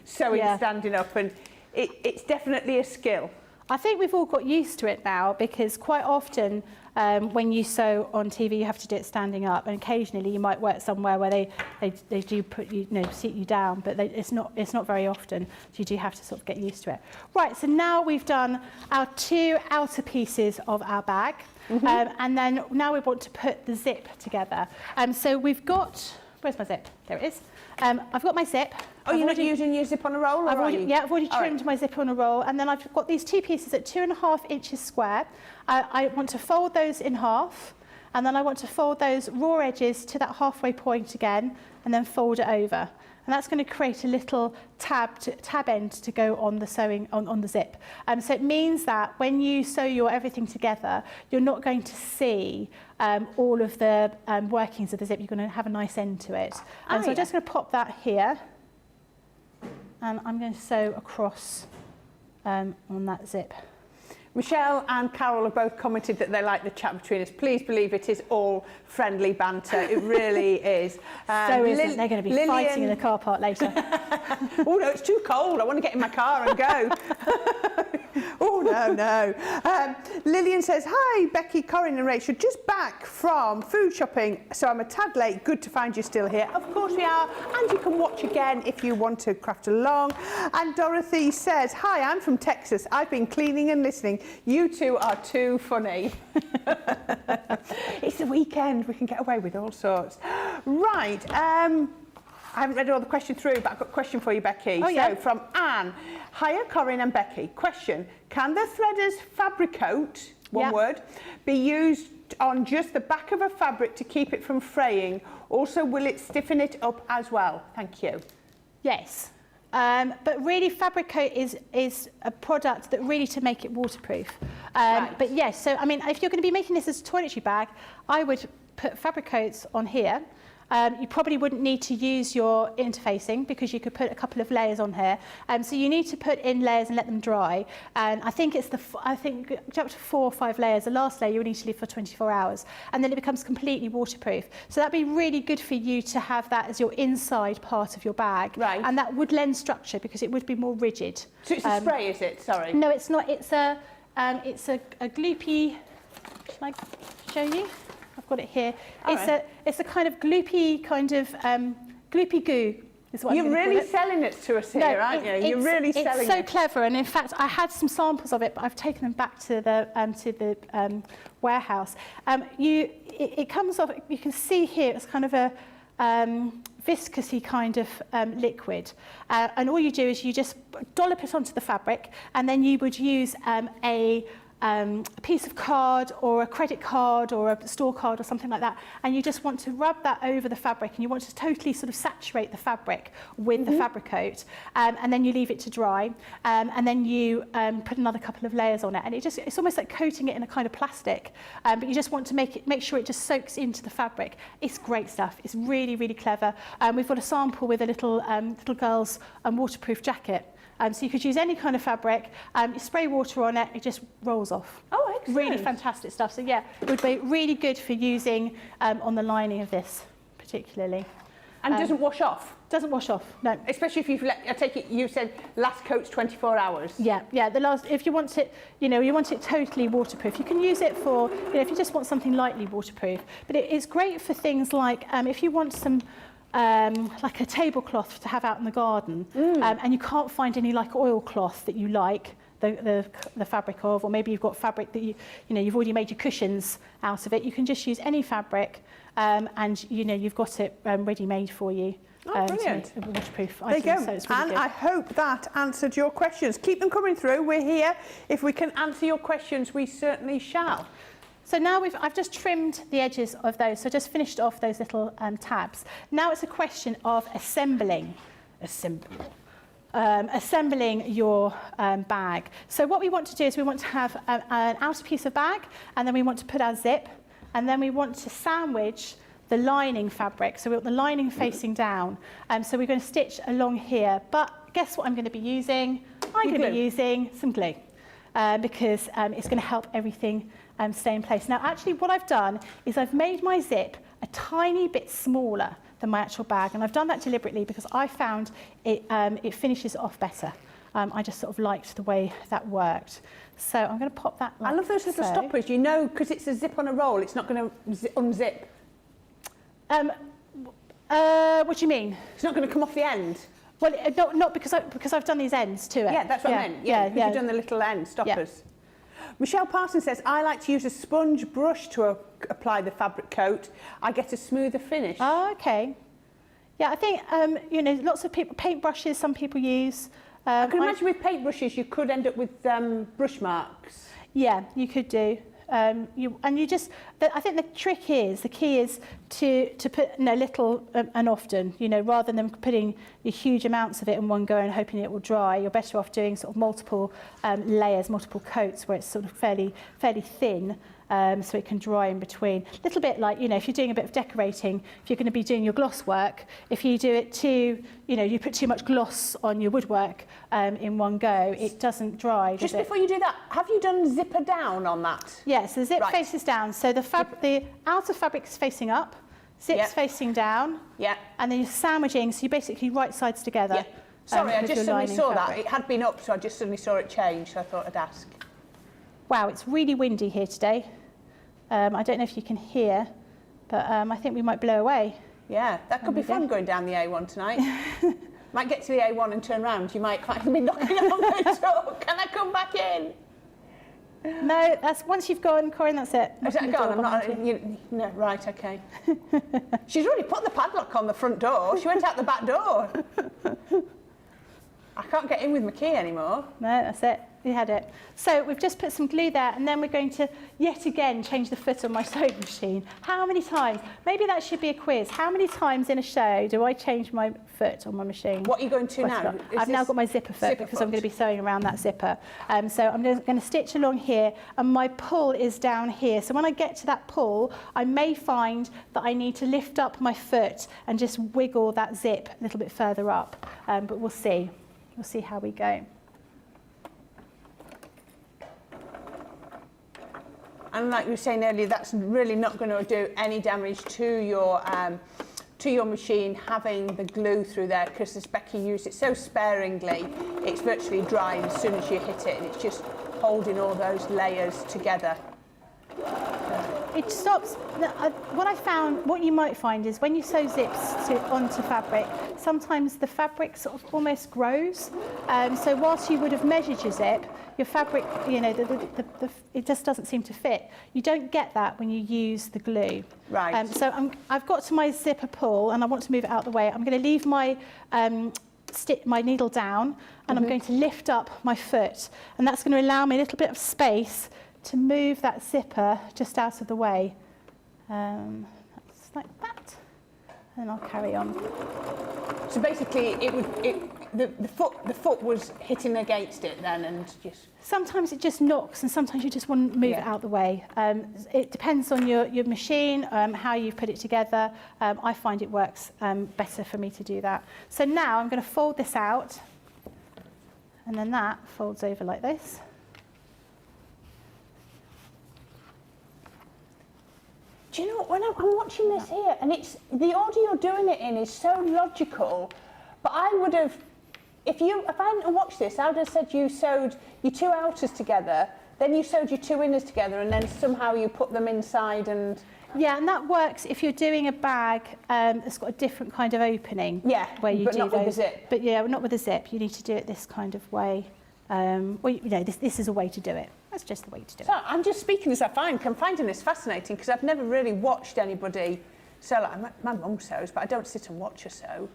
sew standing up, and it's definitely a skill. I think we've all got used to it now, because quite often when you sew on TV, you have to do it standing up, and occasionally you might work somewhere where they do put you, sit you down, but it's not very often. So you do have to sort of get used to it. Right, so now we've done our two outer pieces of our bag, and then now we want to put the zip together. So we've got, where's my zip? There it is. I've got my zip. Oh, you're not using your zip on a roll? I've already trimmed my zip on a roll, and then I've got these two pieces at 2.5 inches square. I want to fold those in half, and then I want to fold those raw edges to that halfway point again, and then fold it over. And that's going to create a little tab end to go on the sewing on the zip. So it means that when you sew your everything together, you're not going to see all of the workings of the zip. You're going to have a nice end to it. And so I'm just going to pop that here, and I'm going to sew across on that zip. Michelle and Carol have both commented that they like the chat between us. Please believe it is all friendly banter. It really is. So isn't they're going to be fighting in the car park later. Oh no, it's too cold. I want to get in my car and go. Oh no. Lillian says, hi Becky, Corrine and Rachel, just back from food shopping, so I'm a tad late. Good to find you still here. Of course we are, and you can watch again if you want to craft along. And Dorothy says, hi, I'm from Texas. I've been cleaning and listening. You two are too funny. It's the weekend, we can get away with all sorts. Right, I haven't read all the questions through, but I've got a question for you, Becky. Oh, yeah. So, from Anne. Hiya, Corrine and Becky. Question, can the threader's fabric coat, one word, be used on just the back of a fabric to keep it from fraying? Also, will it stiffen it up as well? Thank you. Yes. But really, fabric coat is a product that really to make it waterproof. Right. But yes, so I mean, if you're going to be making this as a toiletry bag, I would put fabric coats on here. You probably wouldn't need to use your interfacing because you could put a couple of layers on here. So you need to put in layers and let them dry. And I think it's up to 4 or 5 layers. The last layer you need to leave for 24 hours, and then it becomes completely waterproof. So that'd be really good for you to have that as your inside part of your bag. Right. And that would lend structure because it would be more rigid. So it's a spray, is it? Sorry. No, it's not. It's a gloopy. Shall I show you? I've got it here. It's a kind of gloopy gloopy goo. Is what You're I'm really call it. selling it to us here, aren't you? You're really selling It's so it. clever, and in fact, I had some samples of it, but I've taken them back to the warehouse. It comes off. You can see here. It's kind of a viscousy kind of liquid, and all you do is you just dollop it onto the fabric, and then you would use a piece of card or a credit card or a store card or something like that, and you just want to rub that over the fabric, and you want to totally sort of saturate the fabric with the fabric coat, and then you leave it to dry, and then you put another couple of layers on it, and it's almost like coating it in a kind of plastic, but you just want to make sure it just soaks into the fabric. It's great stuff. It's really, really clever. We've got a sample with a little girl's waterproof jacket. So you could use any kind of fabric, you spray water on it, it just rolls off. Oh, excellent. Really fantastic stuff. So yeah, it would be really good for using on the lining of this particularly. And doesn't wash off? Doesn't wash off, no. Especially if you've I take it, you said last coat's 24 hours. Yeah, if you want it, you want it totally waterproof. You can use it for, if you just want something lightly waterproof. But it's great for things like, if you want some, like a tablecloth to have out in the garden, and you can't find any like oilcloth that you like the fabric of, or maybe you've got fabric that you've already made your cushions out of it. You can just use any fabric, and you've got it ready made for you. Brilliant. Waterproof There you item, go. so it's really And good. I hope that answered your questions. Keep them coming through. We're here. If we can answer your questions, we certainly shall. So now I've just trimmed the edges of those, so just finished off those little tabs. Now it's a question of assembling your bag. So what we want to do is we want to have an outer piece of bag, and then we want to put our zip, and then we want to sandwich the lining fabric. So we want the lining facing down. So we're going to stitch along here. But guess what I'm going to be using? I'm going to be using some glue, because it's going to help everything stay in place. Now, actually, what I've done is I've made my zip a tiny bit smaller than my actual bag, and I've done that deliberately because I found it finishes it off better. I just sort of liked the way that worked. So I'm going to pop that like I love those little so. stoppers. Because it's a zip on a roll, it's not going to unzip. What do you mean? It's not going to come off the end. Well, not because I've done these ends to it. Yeah, that's what I meant. Yeah, because you've done the little end stoppers. Yeah. Michelle Parsons says, I like to use a sponge brush to apply the fabric coat. I get a smoother finish. Oh, okay. Yeah, I think, lots of people, paint brushes, some people use. I can imagine with paint brushes, you could end up with brush marks. Yeah, you could do. I think the key is to put little and often, rather than putting huge amounts of it in one go and hoping it will dry. You're better off doing sort of multiple layers, multiple coats, where it's sort of fairly thin, so it can dry in between. A little bit like, if you're doing a bit of decorating, if you're going to be doing your gloss work, if you do it you put too much gloss on your woodwork, in one go, it doesn't dry. Just before you do that, have you done zipper down on that? Yeah, so the zip Right. faces down. So the outer fabric is facing up, zip's Yep. facing down, Yeah. and then you're sandwiching, so you're basically right sides together. Yeah. Sorry, I with just your suddenly lining saw that. fabric. It had been up, so I just suddenly saw it change, so I thought I'd ask. Wow, it's really windy here today. I don't know if you can hear, but I think we might blow away. Yeah, that could be we go. fun going down the A1 tonight. Might get to the A1 and turn round. You might find me knocking on the door. Can I come back in? No, that's once you've gone, Corrine, that's it. Is that Knocking the gone? door I'm not. behind you. No, right, okay. She's already put the padlock on the front door. She went out the back door. I can't get in with my key anymore. No, that's it. You had it. So we've just put some glue there, and then we're going to yet again change the foot on my sewing machine. How many times? Maybe that should be a quiz. How many times in a show do I change my foot on my machine? What are you going to now? I've now got my zipper foot zipper because I'm foot? going to be sewing around that zipper. So I'm going to stitch along here, and my pull is down here. So when I get to that pull, I may find that I need to lift up my foot and just wiggle that zip a little bit further up. But we'll see. We'll see how we go. And like you were saying earlier, that's really not going to do any damage to your machine, having the glue through there, because as Becky used it so sparingly, it's virtually dry as soon as you hit it, and it's just holding all those layers together. It stops. What I found, what you might find is when you sew zips onto fabric, sometimes the fabric sort of almost grows. So whilst you would have measured your zip, your fabric, you know, it just doesn't seem to fit. You don't get that when you use the glue. Right. So I've got to my zipper pull, and I want to move it out the way. I'm going to leave my my needle down, and I'm going to lift up my foot, and that's going to allow me a little bit of space to move that zipper just out of the way. That's like that, and I'll carry on. So basically, the foot was hitting against it then, and just. Sometimes it just knocks, and sometimes you just want to move it out the way. It depends on your machine, how you put it together. I find it works better for me to do that. So now I'm going to fold this out, and then that folds over like this. Do you know what, when I'm watching this here, and it's the order you're doing it in is so logical, but I would have, if I hadn't watched this, I would have said you sewed your two outers together, then you sewed your two inners together, and then somehow you put them inside and... Yeah, and that works if you're doing a bag that's got a different kind of opening. Yeah, where you but do not those. with the zip. But yeah, not with a zip. You need to do it this kind of way. Well, you know, this is a way to do it. That's just the way to do it. So I'm just speaking as I find. I'm finding this fascinating because I've never really watched anybody sew. Like my mum sews, but I don't sit and watch her sew.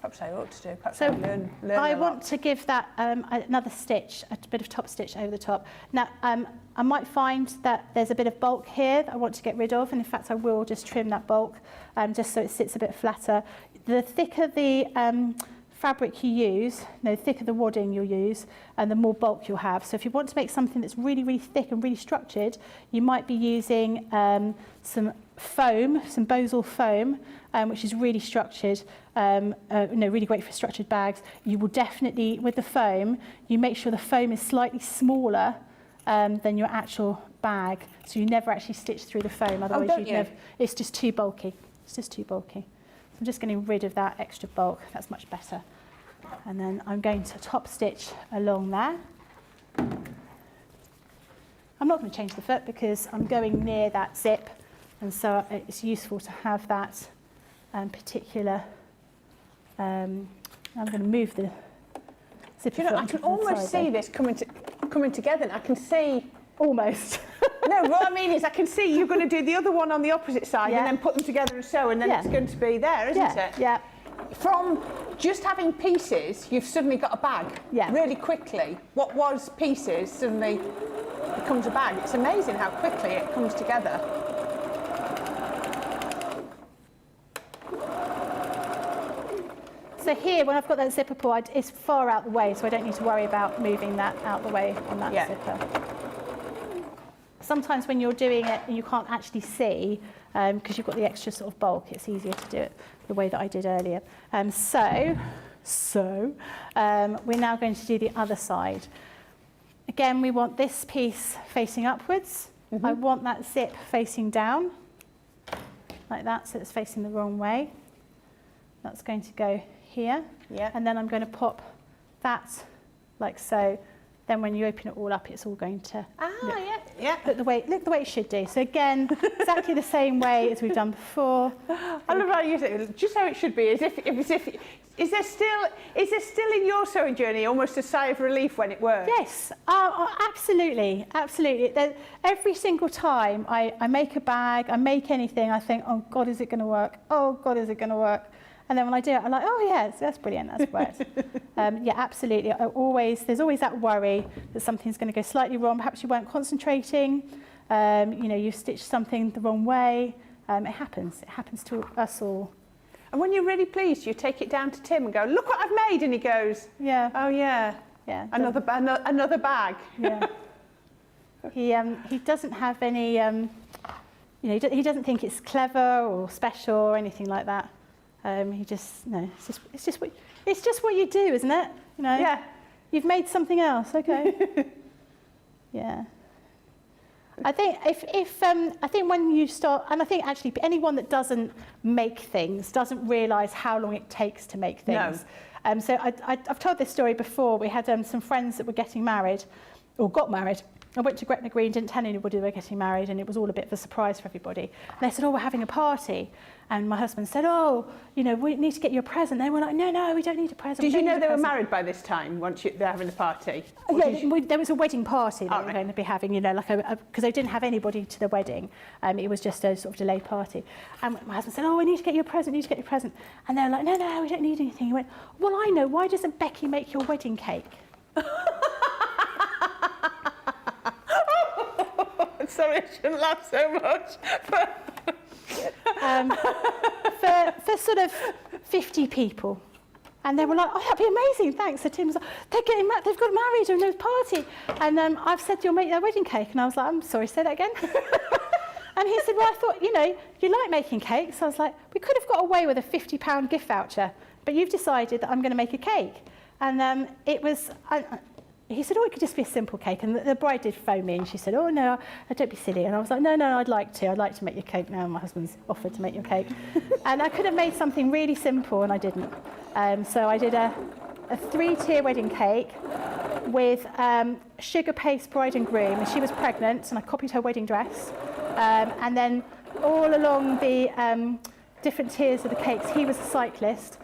Perhaps I ought to do. Perhaps So I learn I a lot. want to give that another stitch, a bit of top stitch over the top. Now, I might find that there's a bit of bulk here that I want to get rid of, and in fact I will just trim that bulk just so it sits a bit flatter. The thicker the fabric you use, the thicker the wadding you'll use, and the more bulk you'll have. So if you want to make something that's really, really thick and really structured, you might be using some foam, some Bosal foam, which is really structured, really great for structured bags. You will definitely, with the foam, you make sure the foam is slightly smaller than your actual bag, so you never actually stitch through the foam, otherwise don't you'd you? never, it's just too bulky. It's just too bulky. So I'm just getting rid of that extra bulk, that's much better. And then I'm going to top stitch along there. I'm not going to change the foot because I'm going near that zip, and so it's useful to have that particular, I'm going to move the zipper Do you know, foot I can onto the almost side see there. this coming together, and I can see... Almost. No, what I mean is I can see you're going to do the other one on the opposite side Yeah. and then put them together and sew, and then Yeah. it's going to be there, isn't Yeah, it? yeah. From just having pieces, you've suddenly got a bag Yeah. really quickly. What was pieces suddenly becomes a bag. It's amazing how quickly it comes together. So here, when I've got that zipper pull, it's far out the way, so I don't need to worry about moving that out the way on that Yeah. zipper. Sometimes when you're doing it and you can't actually see, because you've got the extra sort of bulk, it's easier to do it the way that I did earlier. So So we're now going to do the other side. Again, we want this piece facing upwards. I want that zip facing down, like that, so it's facing the wrong way. That's going to go here. Yeah. And then I'm going to pop that like so. Then when you open it all up, it's all going to look the way it should do. So again, exactly the same way as we've done before. I love how you say it, just how it should be, as if is there still in your sewing journey almost a sigh of relief when it works? Yes, absolutely, absolutely. Every single time I make a bag, I make anything, I think, oh God, is it going to work? Oh God, is it going to work? And then when I do it, I'm like, oh yes, that's brilliant, that's worked. Yeah, absolutely. There's always that worry that something's going to go slightly wrong. Perhaps you weren't concentrating. You know, you stitched something the wrong way. It happens. It happens to us all. And when you're really pleased, you take it down to Tim and go, look what I've made, and he goes, yeah, oh yeah, yeah, another bag. Yeah. He doesn't have any. You know, he doesn't think it's clever or special or anything like that. He just it's just what you do, isn't it? You know. Yeah. You've made something else, okay. Yeah. I think I think when you start, and I think actually anyone that doesn't make things doesn't realise how long it takes to make things. No. So I've told this story before. We had some friends that were getting married, or got married. I went to Gretna Green, didn't tell anybody they were getting married, and it was all a bit of a surprise for everybody. And they said, oh, we're having a party. And my husband said, oh, you know, we need to get you a present. They were like, no, we don't need a present. Did you know they were married by this time, they're having a party? Yeah, there was a wedding party they were going to be having, you know, like because they didn't have anybody to the wedding. It was just a sort of delayed party. And my husband said, oh, we need to get you a present, need to get you a present. And they were like, no, we don't need anything. He went, well, I know, why doesn't Becky make your wedding cake? Sorry, I shouldn't laugh so much. For sort of 50 people. And they were like, oh, that'd be amazing, thanks. So Tim's like, they've got married and there's a party. And I've said you'll make their wedding cake. And I was like, I'm sorry, say that again. And he said, well, I thought, you know, you like making cakes. I was like, we could have got away with a £50 gift voucher, but you've decided that I'm going to make a cake. And it was... he said, oh, it could just be a simple cake. And the bride did phone me and she said, oh, no, don't be silly. And I was like, no, I'd like to make your cake now. My husband's offered to make your cake. And I could have made something really simple and I didn't. So I did a 3-tier wedding cake with sugar paste bride and groom. And she was pregnant and I copied her wedding dress. And then all along the different tiers of the cakes, he was a cyclist.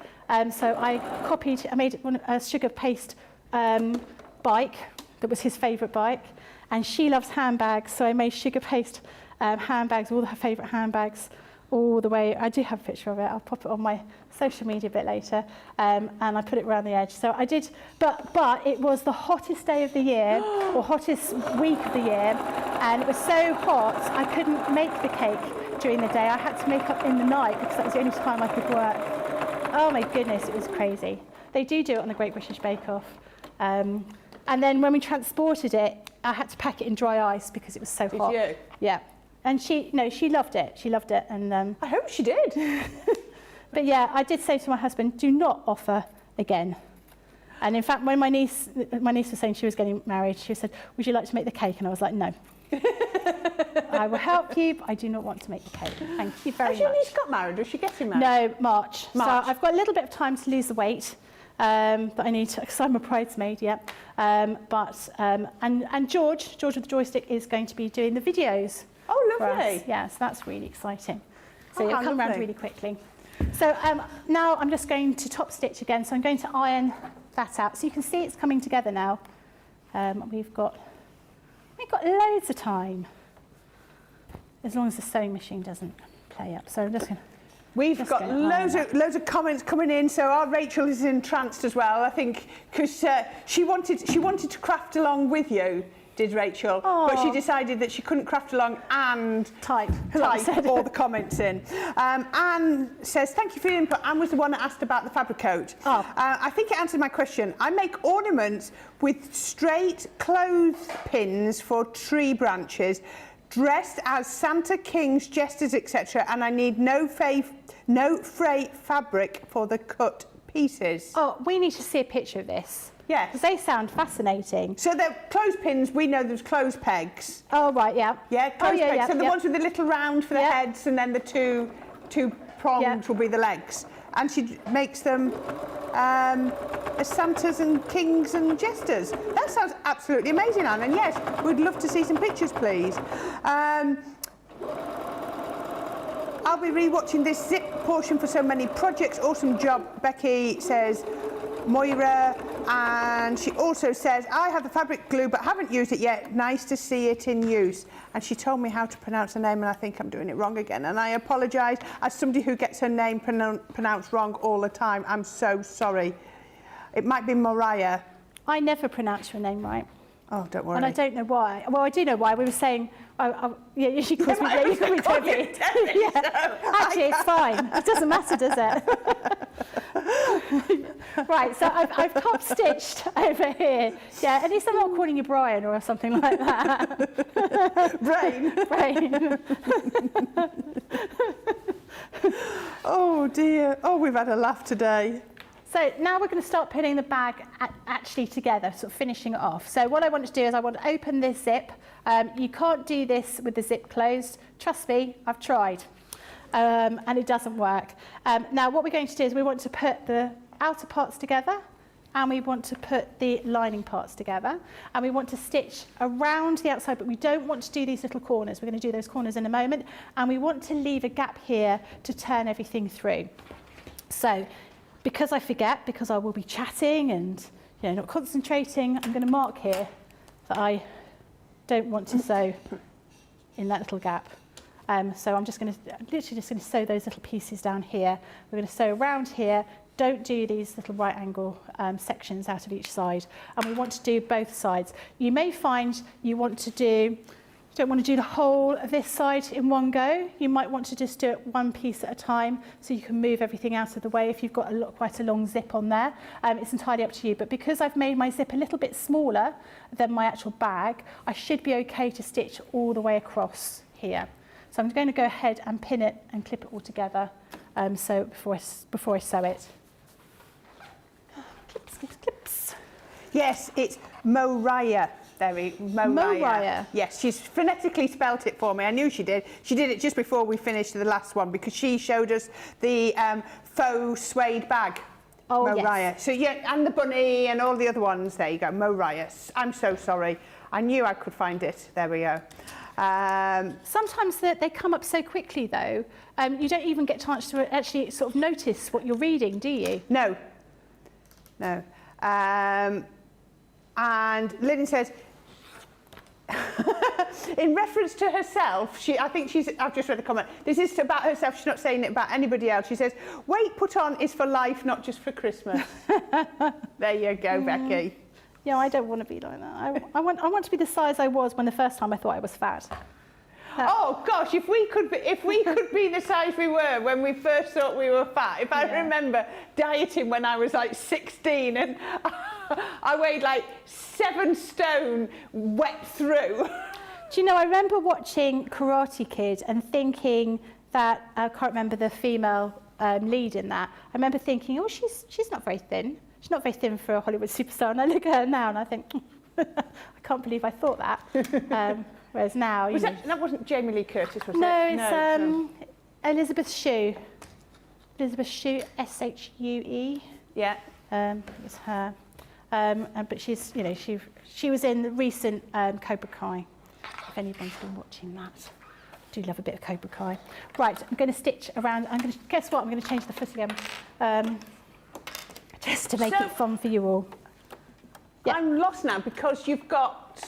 So I made a sugar paste bike that was his favourite bike, and she loves handbags, so I made sugar paste handbags, all her favourite handbags, all the way. I do have a picture of it. I'll pop it on my social media a bit later, and I put it around the edge. So I did, but it was the hottest day of the year, or hottest week of the year, and it was so hot I couldn't make the cake during the day. I had to make up in the night because that was the only time I could work. Oh my goodness, it was crazy. They do it on the Great British Bake Off. And then when we transported it, I had to pack it in dry ice because it was so hot. Did you? Yeah. And she loved it. She loved it. And I hope she did. but yeah, I did say to my husband, do not offer again. And in fact, when my niece was saying she was getting married, she said, would you like to make the cake? And I was like, no. I will help you, but I do not want to make the cake. Thank you very much. Has your niece got married, or is she getting married? No, March. So I've got a little bit of time to lose the weight. That I need to, because I'm a bridesmaid, yeah. And George with the joystick is going to be doing the videos. Oh, lovely. Yeah, so that's really exciting. So Oh, you'll how come around lovely. really quickly. So now I'm just going to top stitch again. So I'm going to iron that out. So you can see it's coming together now. We've got loads of time, as long as the sewing machine doesn't play up. So I'm just going to... We've got loads of comments coming in, so our Rachel is entranced as well, I think, because she wanted to craft along with you, did Rachel, but she decided that she couldn't craft along and type all the comments in. Anne says, thank you for your input. Anne was the one that asked about the fabric coat. I think it answered my question. I make ornaments with straight clothespins for tree branches, dressed as Santa, kings, jesters, etc., and I need no fray fabric for the cut pieces. Oh, we need to see a picture of this. Yes. Because they sound fascinating. So the clothespins, we know there's clothes pegs. Oh, right, yeah. Yeah, clothes pegs. Yeah, So the ones with the little round for the heads, and then the two prongs will be the legs. And she makes them as Santas and kings and jesters. That sounds absolutely amazing, Anne. And yes, we'd love to see some pictures, please. I'll be re-watching this zip portion for so many projects. Awesome job, Becky, says Moira. And she also says, I have the fabric glue but haven't used it yet. Nice to see it in use. And she told me how to pronounce her name, and I think I'm doing it wrong again. And I apologise. As somebody who gets her name pronounced wrong all the time, I'm so sorry. It might be Mariah. I never pronounce your name right. Oh, don't worry. And I don't know why. Well, I do know why. We were saying, yeah, she calls me, you call me Debbie. Actually, it's fine. It doesn't matter, does it? Right, so I've top stitched over here. Yeah, at least I'm not calling you Brian or something like that. Brain. Oh dear. Oh, we've had a laugh today. So now we're going to start putting the bag actually together, sort of finishing it off. So what I want to do is I want to open this zip. You can't do this with the zip closed. Trust me, I've tried. And it doesn't work. Now what we're going to do is we want to put the outer parts together, and we want to put the lining parts together, and we want to stitch around the outside, but we don't want to do these little corners. We're going to do those corners in a moment, and we want to leave a gap here to turn everything through. So because I forget, because I will be chatting and not concentrating, I'm going to mark here that I don't want to sew in that little gap. So I'm literally just going to sew those little pieces down here. We're going to sew around here. Don't do these little right angle sections out of each side. And we want to do both sides. You may find you don't want to do the whole of this side in one go. You might want to just do it one piece at a time so you can move everything out of the way if you've got quite a long zip on there. It's entirely up to you. But because I've made my zip a little bit smaller than my actual bag, I should be okay to stitch all the way across here. So I'm going to go ahead and pin it and clip it all together so before I sew it. Clips, clips, clips. Yes, it's Mariah. Mariah. Yes, she's phonetically spelt it for me. I knew she did. She did it just before we finished the last one because she showed us the faux suede bag. Oh, Mariah. yes. So yeah, and the bunny and all the other ones. There you go, Mariah. I'm so sorry. I knew I could find it. There we go. Sometimes they come up so quickly though, you don't even get a chance to actually sort of notice what you're reading, do you? No. And Lynn says, in reference to herself, I've just read the comment, this is about herself, she's not saying it about anybody else. She says, weight put on is for life, not just for Christmas. There you go, Becky. Yeah, I don't want to be like that. I want to be the size I was when the first time I thought I was fat. Oh gosh, if we could be the size we were when we first thought we were fat. If I remember dieting when I was like 16 and I weighed like 7 stone wet through. Do you know, I remember watching Karate Kid and thinking that, I can't remember the female lead in that. I remember thinking, oh, she's not very thin. She's not very thin for a Hollywood superstar. And I look at her now and I think, I can't believe I thought that. Whereas now, that wasn't Jamie Lee Curtis, was it? No, it's Elizabeth Shue. Elizabeth Shue, S-H-U-E. Yeah. It was her. But she's, she was in the recent Cobra Kai. If anyone's been watching that, I do love a bit of Cobra Kai. Right, I'm going to stitch around. Guess what? I'm going to change the foot again, just to make it fun for you all. Yeah. I'm lost now because you've got.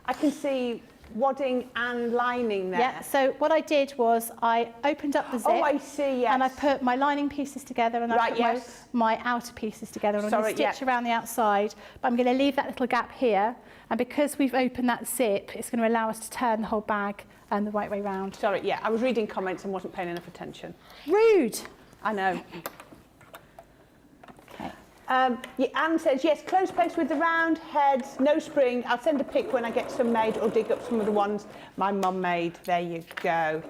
I can see wadding and lining there. Yeah, so what I did was I opened up the zip. Oh, I see, yes. And I put my lining pieces together and I put my outer pieces together. And I'm going to stitch around the outside, but I'm going to leave that little gap here. And because we've opened that zip, it's going to allow us to turn the whole bag the right way round. Sorry, yeah, I was reading comments and wasn't paying enough attention. Rude. I know. Anne says, yes, clothes pegs with the round heads, no spring. I'll send a pic when I get some made or dig up some of the ones my mum made. There you go.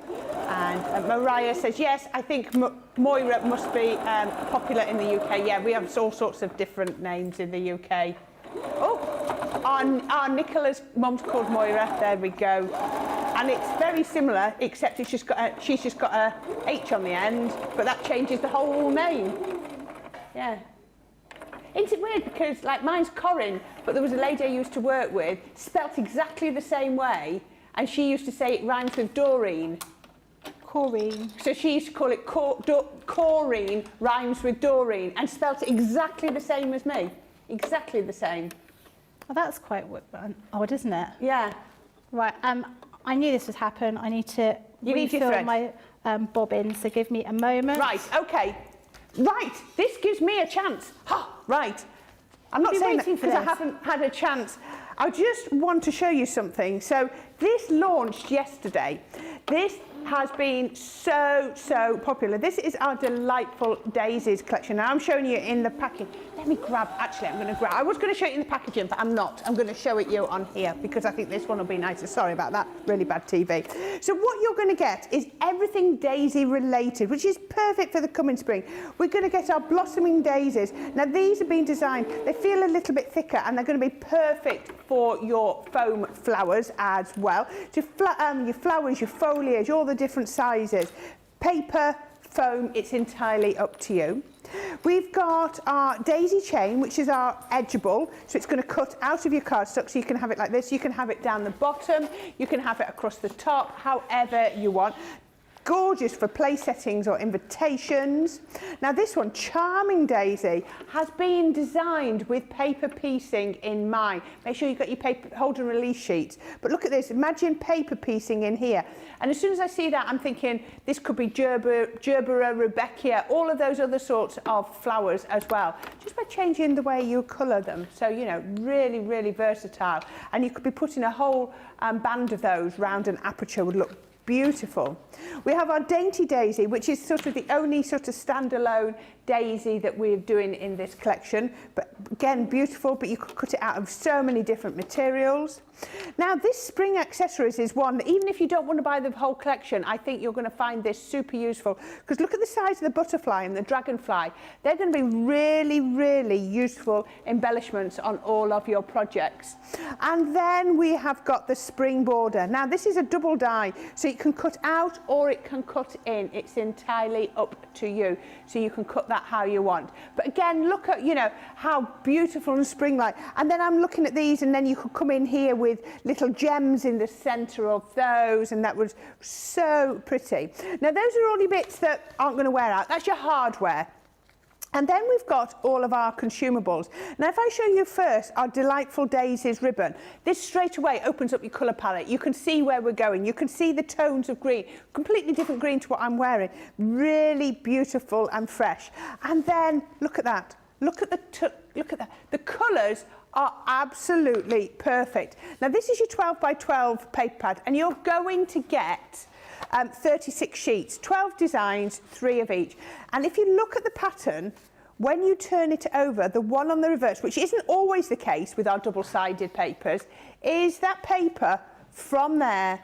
And then Mariah says, yes, I think Moira must be popular in the UK. Yeah, we have all sorts of different names in the UK. Oh, our Nicola's mum's called Moira. There we go. And it's very similar, except she's just got a H on the end, but that changes the whole name. Yeah. Isn't it weird? Because like mine's Corrine, but there was a lady I used to work with, spelt exactly the same way, and she used to say it rhymes with Doreen. Corrine. So she used to call it Corrine rhymes with Doreen, and spelt it exactly the same as me. Exactly the same. Well, that's quite odd, isn't it? Yeah. Right. I knew this would happen. I need to refill my bobbin, so give me a moment. Right. Okay. Right. This gives me a chance. Right. I'm not saying that because I haven't had a chance. I just want to show you something. So this launched yesterday. This has been so popular. This is our delightful daisies collection. Now I'm showing you in the package. Let me grab, actually I'm going to grab, I was going to show you in the packaging, but I'm not. I'm going to show it you on here because I think this one will be nicer. Sorry about that, really bad TV. So what you're going to get is everything daisy related, which is perfect for the coming spring. We're going to get our blossoming daisies. Now these have been designed, they feel a little bit thicker and they're going to be perfect for your foam flowers as well. So your flowers, your foliage, all the different sizes. Paper, foam, it's entirely up to you. We've got our daisy chain, which is our edgeable, so it's going to cut out of your cardstock, so you can have it like this, you can have it down the bottom, you can have it across the top, however you want. Gorgeous for place settings or invitations. Now this one, Charming Daisy, has been designed with paper piecing in mind. Make sure you've got your paper hold and release sheets. But look at this, imagine paper piecing in here. And as soon as I see that, I'm thinking this could be Gerbera, Rudbeckia, all of those other sorts of flowers as well. Just by changing the way you colour them. So, you know, really, really versatile. And you could be putting a whole band of those round an aperture, would look beautiful. We have our Dainty Daisy, which is sort of the only sort of standalone daisy that we're doing in this collection, but again beautiful, but you could cut it out of so many different materials. Now this spring accessories is one that even if you don't want to buy the whole collection, I think you're going to find this super useful, because look at the size of the butterfly and the dragonfly. They're going to be really, really useful embellishments on all of your projects. And then we have got the spring border. Now this is a double die, so it can cut out or it can cut in. It's entirely up to you, so you can cut that how you want. But again, look at, you know, how beautiful and spring-like. And then I'm looking at these, and then you could come in here with little gems in the centre of those, and that was so pretty. Now those are all the bits that aren't going to wear out. That's your hardware. And then we've got all of our consumables. Now, if I show you first our Delightful Daisies ribbon, this straight away opens up your colour palette. You can see where we're going. You can see the tones of green, completely different green to what I'm wearing. Really beautiful and fresh. And then look at that. Look at that. The colours are absolutely perfect. Now, this is your 12 by 12 paper pad, and you're going to get 36 sheets, 12 designs, 3 of each. And if you look at the pattern, when you turn it over, the one on the reverse, which isn't always the case with our double-sided papers, is that paper from there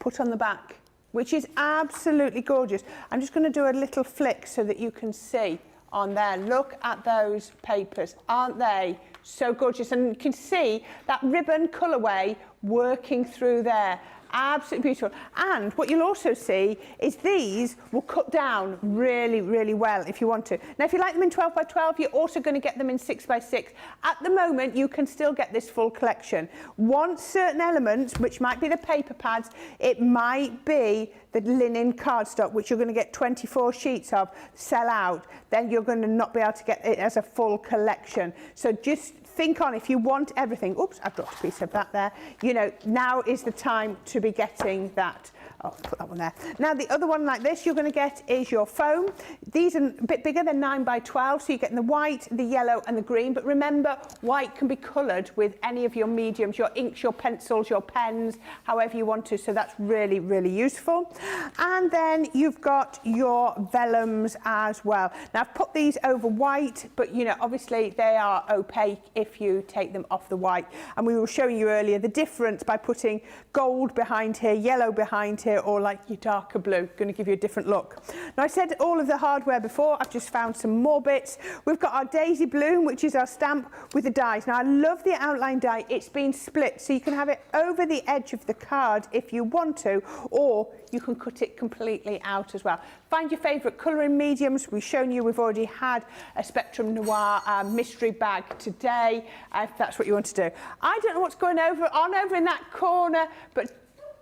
put on the back, which is absolutely gorgeous. I'm just going to do a little flick so that you can see on there. Look at those papers. Aren't they so gorgeous? And you can see that ribbon colourway working through there. Absolutely beautiful. And what you'll also see is these will cut down really, really well if you want to. Now, if you like them in 12 by 12, you're also going to get them in 6 by 6. At the moment, you can still get this full collection. Once certain elements, which might be the paper pads, it might be the linen cardstock, which you're going to get 24 sheets of, sell out, then you're going to not be able to get it as a full collection. So just think on, if you want everything. Oops, I've dropped a piece of that there. You know, now is the time to be getting that. Oh, put that one there. Now, the other one like this you're going to get is your foam. These are a bit bigger, they're 9 by 12, so you're getting the white, the yellow and the green. But remember, white can be coloured with any of your mediums, your inks, your pencils, your pens, however you want to. So that's really, really useful. And then you've got your vellums as well. Now, I've put these over white, but, you know, obviously they are opaque if you take them off the white. And we were showing you earlier the difference difference by putting gold behind here, yellow behind here, or like your darker blue, going to give you a different look. Now I said all of the hardware before, I've just found some more bits. We've got our daisy bloom, which is our stamp with the dies. Now I love the outline die, it's been split, so you can have it over the edge of the card if you want to, or you can cut it completely out as well. Find your favourite colouring mediums. We've shown you, we've already had a Spectrum Noir mystery bag today, if that's what you want to do. I don't know what's going on over in that corner, but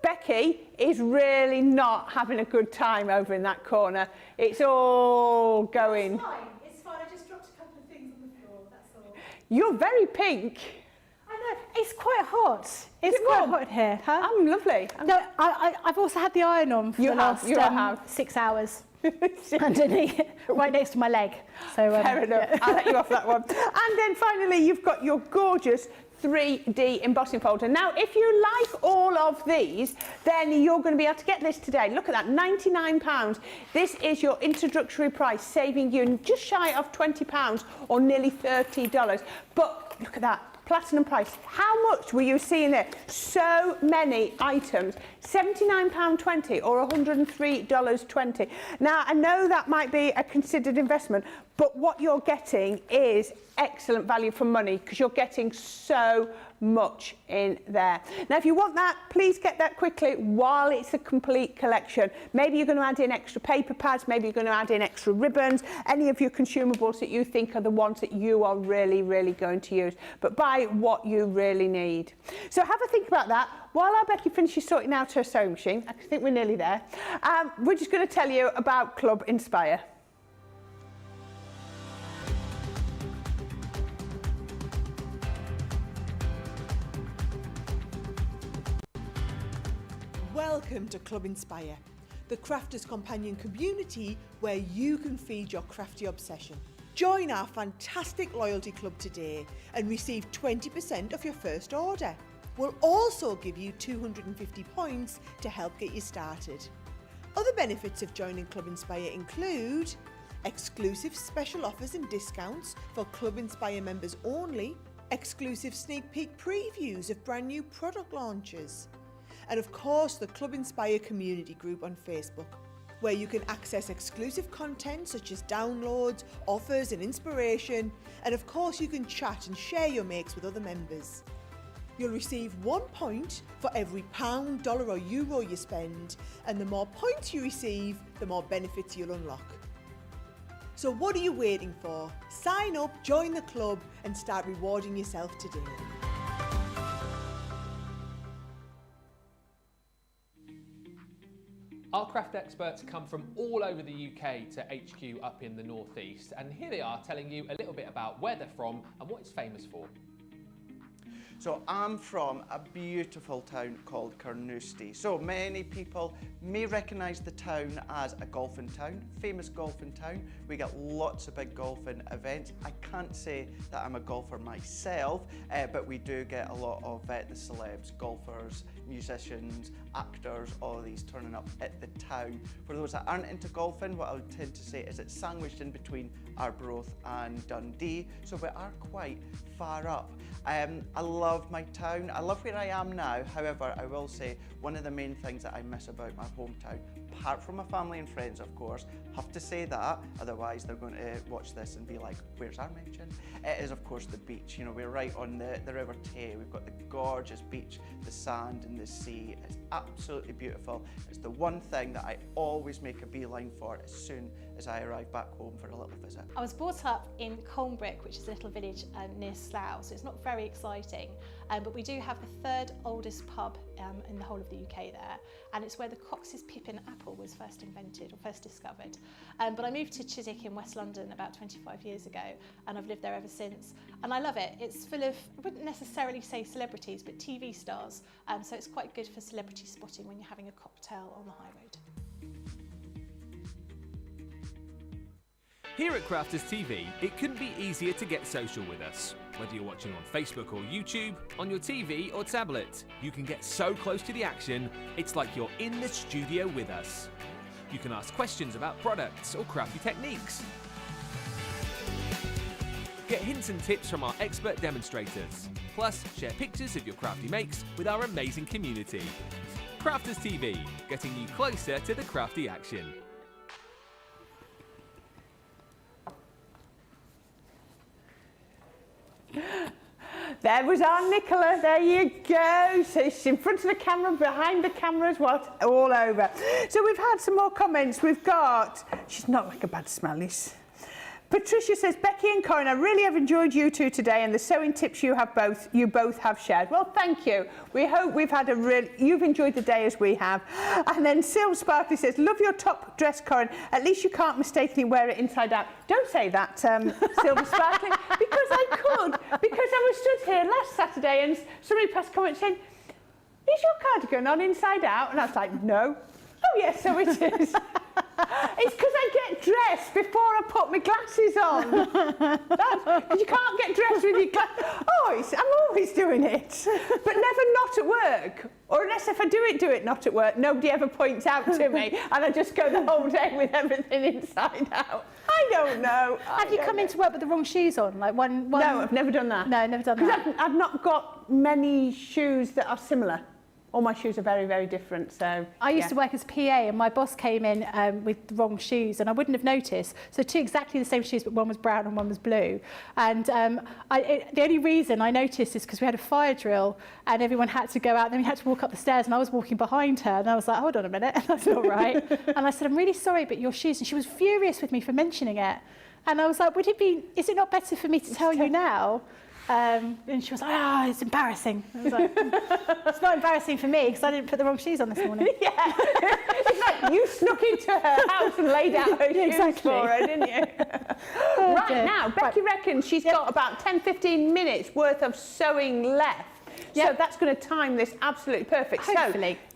Becky is really not having a good time over in that corner. It's all going. It's fine. I just dropped a couple of things on the floor, that's all. You're very pink. I know, it's quite hot. It's quite hot here, huh? I'm lovely. No, I've also had the iron on for the last 6 hours. Underneath, right next to my leg. So fair enough. Yeah. I'll let you off that one. And then finally, you've got your gorgeous 3D embossing folder. Now, if you like all of these, then you're going to be able to get this today. Look at that, £99. This is your introductory price, saving you just shy of £20 or nearly $30. But look at that. Platinum price. How much were you seeing there? So many items. £79.20 or $103.20. Now, I know that might be a considered investment, but what you're getting is excellent value for money because you're getting so much in there. Now, if you want that, please get that quickly while it's a complete collection. Maybe you're going to add in extra paper pads, maybe you're going to add in extra ribbons, any of your consumables that you think are the ones that you are really, really going to use. But buy what you really need. So have a think about that. While our Becky finishes sorting out her sewing machine, I think we're nearly there, we're just going to tell you about Club Inspire. Welcome to Club Inspire, the crafters' companion community where you can feed your crafty obsession. Join our fantastic loyalty club today and receive 20% of your first order. We'll also give you 250 points to help get you started. Other benefits of joining Club Inspire include exclusive special offers and discounts for Club Inspire members only, exclusive sneak peek previews of brand new product launches, and of course the Club Inspire community group on Facebook, where you can access exclusive content such as downloads, offers and inspiration, and of course you can chat and share your makes with other members. You'll receive 1 point for every £1, dollar or euro you spend, and the more points you receive, the more benefits you'll unlock. So what are you waiting for? Sign up, join the club and start rewarding yourself today. Our craft experts come from all over the UK to HQ up in the northeast, and here they are telling you a little bit about where they're from and what it's famous for. So I'm from a beautiful town called Carnoustie. So many people may recognise the town as a golfing town, famous golfing town. We get lots of big golfing events. I can't say that I'm a golfer myself, but we do get a lot of the celebs, golfers, musicians, actors, all of these turning up at the town. For those that aren't into golfing, what I would tend to say is it's sandwiched in between Arbroath and Dundee, so we are quite far up. I love my town, I love where I am now. However, I will say one of the main things that I miss about my hometown, apart from my family and friends of course, have to say that, otherwise they're going to watch this and be like, where's our mention? It is of course the beach. You know, we're right on the River Tay, we've got the gorgeous beach, the sand and the sea. It's absolutely beautiful. It's the one thing that I always make a beeline for as soon as I arrive back home for a little visit. I was brought up in Colnbrick, which is a little village near Slough, so it's not very exciting, but we do have the third oldest pub in the whole of the UK there, and it's where the Cox's Pippin apple was first invented or first discovered. But I moved to Chiswick in West London about 25 years ago, and I've lived there ever since, and I love it. It's full of, I wouldn't necessarily say celebrities, but TV stars, so it's quite good for celebrity spotting when you're having a cocktail on the high road. Here at Crafters TV, it couldn't be easier to get social with us. Whether you're watching on Facebook or YouTube, on your TV or tablet, you can get so close to the action, it's like you're in the studio with us. You can ask questions about products or crafty techniques. Get hints and tips from our expert demonstrators. Plus, share pictures of your crafty makes with our amazing community. Crafters TV, getting you closer to the crafty action. There was our Nicola, there you go. So she's in front of the camera, behind the camera as well, all over. So we've had some more comments. We've got, she's not like a bad smellies. Patricia says, Becky and Corrine, I really have enjoyed you two today and the sewing tips you both have shared. Well, thank you. We hope we've had you've enjoyed the day as we have. And then Sil Sparkley says, love your top dress, Corrine. At least you can't mistakenly wear it inside out. Don't say that, Silver Sparkly, because I could. Because I was stood here last Saturday and somebody passed a comment saying, is your cardigan on inside out? And I was like, no. Oh, yes, so it is. It's because I get dressed before I put my glasses on. Because you can't get dressed with your glasses. Oh, I'm always doing it. But never not at work. Or unless if I do it not at work, nobody ever points out to me. And I just go the whole day with everything inside out. I don't know. Have you come into work with the wrong shoes on? Like one... No, I've never done that. No, never done that. Because I've not got many shoes that are similar. All my shoes are very, very different, so... I used to work as PA and my boss came in with the wrong shoes and I wouldn't have noticed. So two exactly the same shoes, but one was brown and one was blue. And the only reason I noticed is because we had a fire drill and everyone had to go out and then we had to walk up the stairs and I was walking behind her and I was like, hold on a minute, that's not right. And I said, I'm really sorry, but your shoes... And she was furious with me for mentioning it. And I was like, is it not better for me to tell you now? And she was like, it's embarrassing. I was like, it's not embarrassing for me because I didn't put the wrong shoes on this morning. Yeah. It's like you snuck into her house and laid out her shoes for her, didn't you? Right, dear. now, Becky reckons she's got about 10-15 minutes worth of sewing left. So that's going to time this absolutely perfect. Hopefully. So,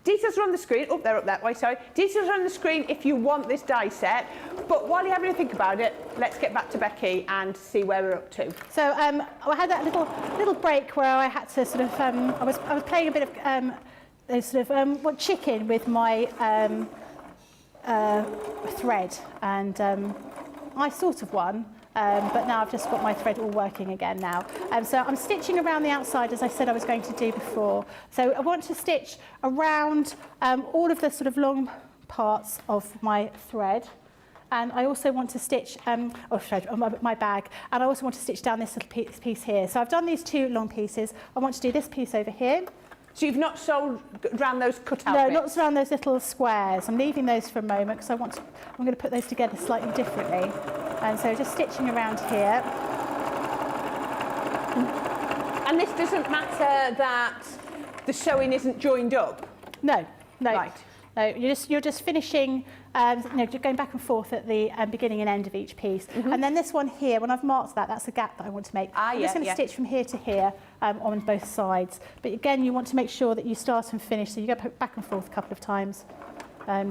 details are on the screen. Oh, they're up that way, sorry. Details are on the screen if you want this die set. But while you're having a think about it, let's get back to Becky and see where we're up to. So I had that little break where I had to sort of, I was playing a bit of chicken with my thread, and I sort of won. But now I've just got my thread all working again now. So I'm stitching around the outside as I said I was going to do before. So I want to stitch around all of the sort of long parts of my thread. And I also want to stitch, my bag, and I also want to stitch down this little piece here. So I've done these two long pieces. I want to do this piece over here. So you've not sewed around those cut-out No, bits? not around those little squares. I'm leaving those for a moment because I'm going to put those together slightly differently. And so just stitching around here. And this doesn't matter that the sewing isn't joined up? No. Right. No, you're just finishing, going back and forth at the beginning and end of each piece. And then this one here, when I've marked that, that's the gap that I want to make. I'm just going to stitch from here to here on both sides. But again, you want to make sure that you start and finish, so you go back and forth a couple of times,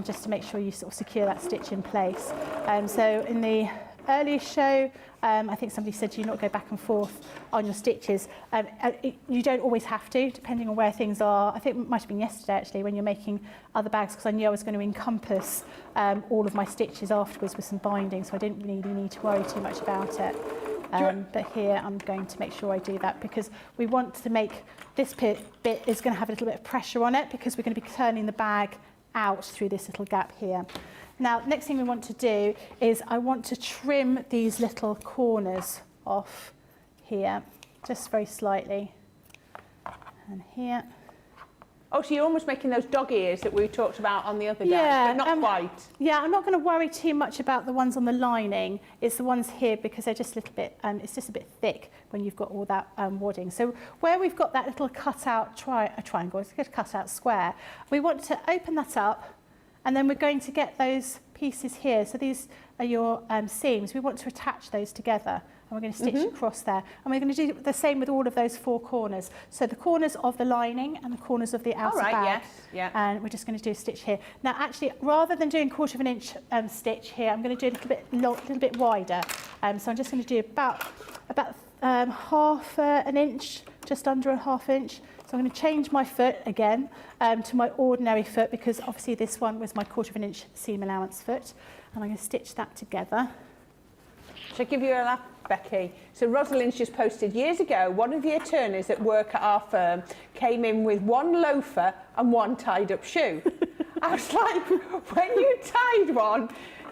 just to make sure you sort of secure that stitch in place. So in the earlier show, I think somebody said you not go back and forth on your stitches. You don't always have to, depending on where things are. I think it might have been yesterday actually when you're making other bags, because I knew I was going to encompass all of my stitches afterwards with some binding, so I didn't really need to worry too much about it. But here I'm going to make sure I do that because we want to make this bit is going to have a little bit of pressure on it because we're going to be turning the bag out through this little gap here. Now, next thing we want to do is I want to trim these little corners off here, just very slightly. And here. Oh, so you're almost making those dog ears that we talked about on the other day, but not quite. Yeah, I'm not going to worry too much about the ones on the lining. It's the ones here because they're just a little bit, it's just a bit thick when you've got all that wadding. So where we've got that little cut-out triangle, it's a good cut-out square, we want to open that up. And then we're going to get those pieces here. So these are your seams. We want to attach those together. And we're going to stitch across there. And we're going to do the same with all of those four corners. So the corners of the lining and the corners of the outer bag. Yes. And we're just going to do a stitch here. Now, actually, rather than doing 1/4 inch stitch here, I'm going to do a little bit wider. So I'm just going to do about 1/2 an inch, just under 1/2 inch. So I'm going to change my foot again to my ordinary foot because obviously this one was my 1/4 inch seam allowance foot. And I'm going to stitch that together. Shall I give you a laugh, Becky? So Rosalind's just posted, years ago, one of the attorneys that work at our firm came in with one loafer and one tied up shoe. I was like, when you tied one,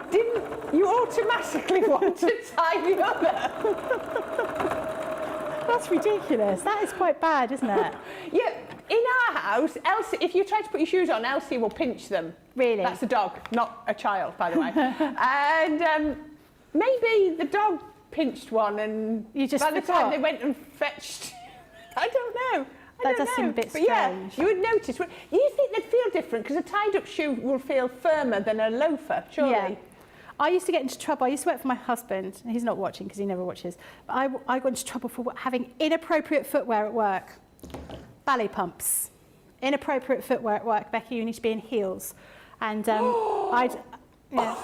didn't you automatically want to tie the other? That's ridiculous. That is quite bad, isn't it? Yeah, in our house, Elsie, if you try to put your shoes on, Elsie will pinch them. Really? That's a dog, not a child, by the way. And maybe the dog pinched one and You just by the forgot. time they went and fetched, I don't know. That does seem a bit But yeah, strange. you would notice. You think they'd feel different because a tied-up shoe will feel firmer than a loafer, surely. Yeah. I used to get into trouble. I used to work for my husband, and he's not watching because he never watches. But I got into trouble for having inappropriate footwear at work. Ballet pumps. Inappropriate footwear at work. Becky, you need to be in heels. And yeah.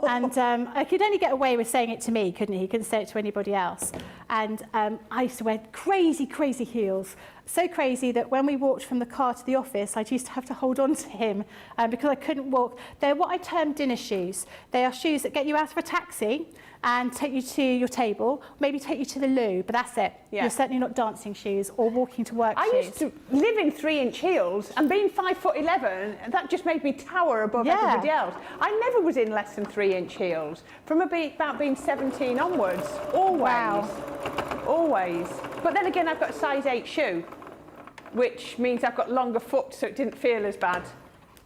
And I could only get away with saying it to me, couldn't he? He couldn't say it to anybody else. And I used to wear crazy, crazy heels. So crazy that when we walked from the car to the office, I used to have to hold on to him because I couldn't walk. They're what I term dinner shoes. They are shoes that get you out of a taxi and take you to your table, maybe take you to the loo, but that's it. Yeah. You're certainly not dancing shoes or walking to work shoes. I used to live in 3-inch heels, and being 5'11", that just made me tower above Yeah. everybody else. I never was in less than 3-inch heels from about being 17 onwards. Always, Wow. always. But then again, I've got a size 8 shoe, which means I've got longer foot, so it didn't feel as bad.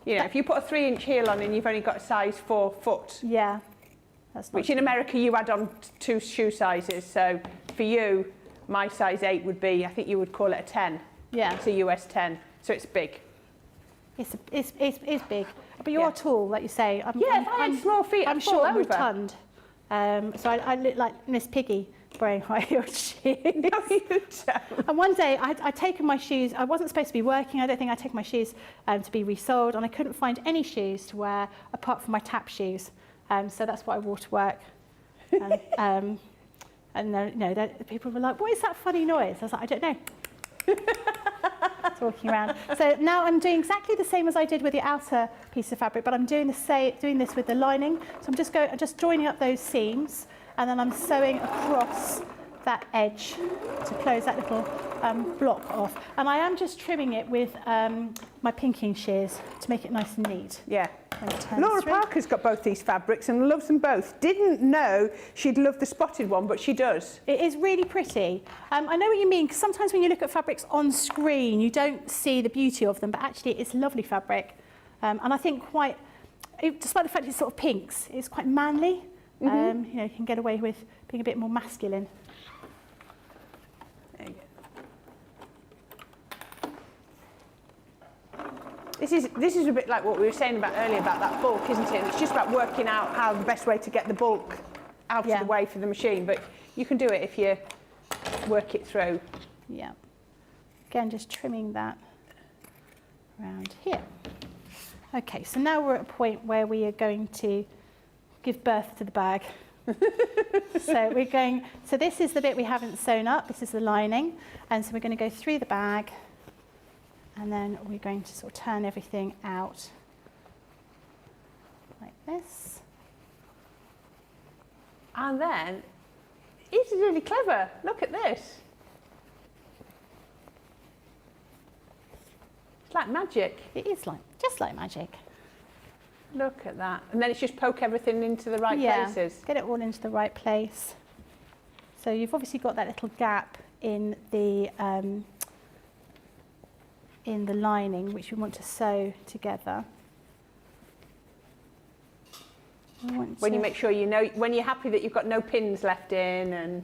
You know, if you put a 3-inch heel on and you've only got a size 4 foot. Yeah. That's not Which in America you add on 2 shoe sizes. So for you, my size 8 would be, I think you would call it a 10. Yeah. It's a US 10, so it's big. It's big, but you Yeah. are tall, like you say. If I had small feet, I'm I'd fall short and over. rotund, so I look like Miss Piggy wearing high-heeled shoes. No, you don't. And one day I'd taken my shoes. I wasn't supposed to be working. I don't think I'd taken my shoes to be resold, and I couldn't find any shoes to wear apart from my tap shoes. So that's what I wore to work. And people were like, "What is that funny noise?" I was like, "I don't know." Talking around. So now I'm doing exactly the same as I did with the outer piece of fabric, but I'm doing this with the lining. So I'm just joining up those seams, and then I'm sewing across that edge to close that little block off. And I am just trimming it with my pinking shears to make it nice and neat. Yeah. when it turns Laura through. Parker's got both these fabrics and loves them both. Didn't know she'd love the spotted one, but she does. It is really pretty. I know what you mean, because sometimes when you look at fabrics on screen, you don't see the beauty of them, but actually it's lovely fabric. And I think despite the fact it's sort of pinks, it's quite manly. You know, you can get away with being a bit more masculine. There you go. This is a bit like what we were saying about earlier about that bulk, isn't it? And it's just about working out how the best way to get the bulk out of the way for the machine. But you can do it if you work it through. Yeah. Again, just trimming that around here. Okay, so now we're at a point where we are going to give birth to the bag. So this is the bit we haven't sewn up, this is the lining, and so we're going to go through the bag, and then we're going to sort of turn everything out like this. And then, this is really clever. Look at this. It's like magic. It is just like magic. Look at that. And then it's just poke everything into the right places. Get it all into the right place. So you've obviously got that little gap in the lining, which we want to sew together. When you make sure you know, when you're happy that you've got no pins left in and...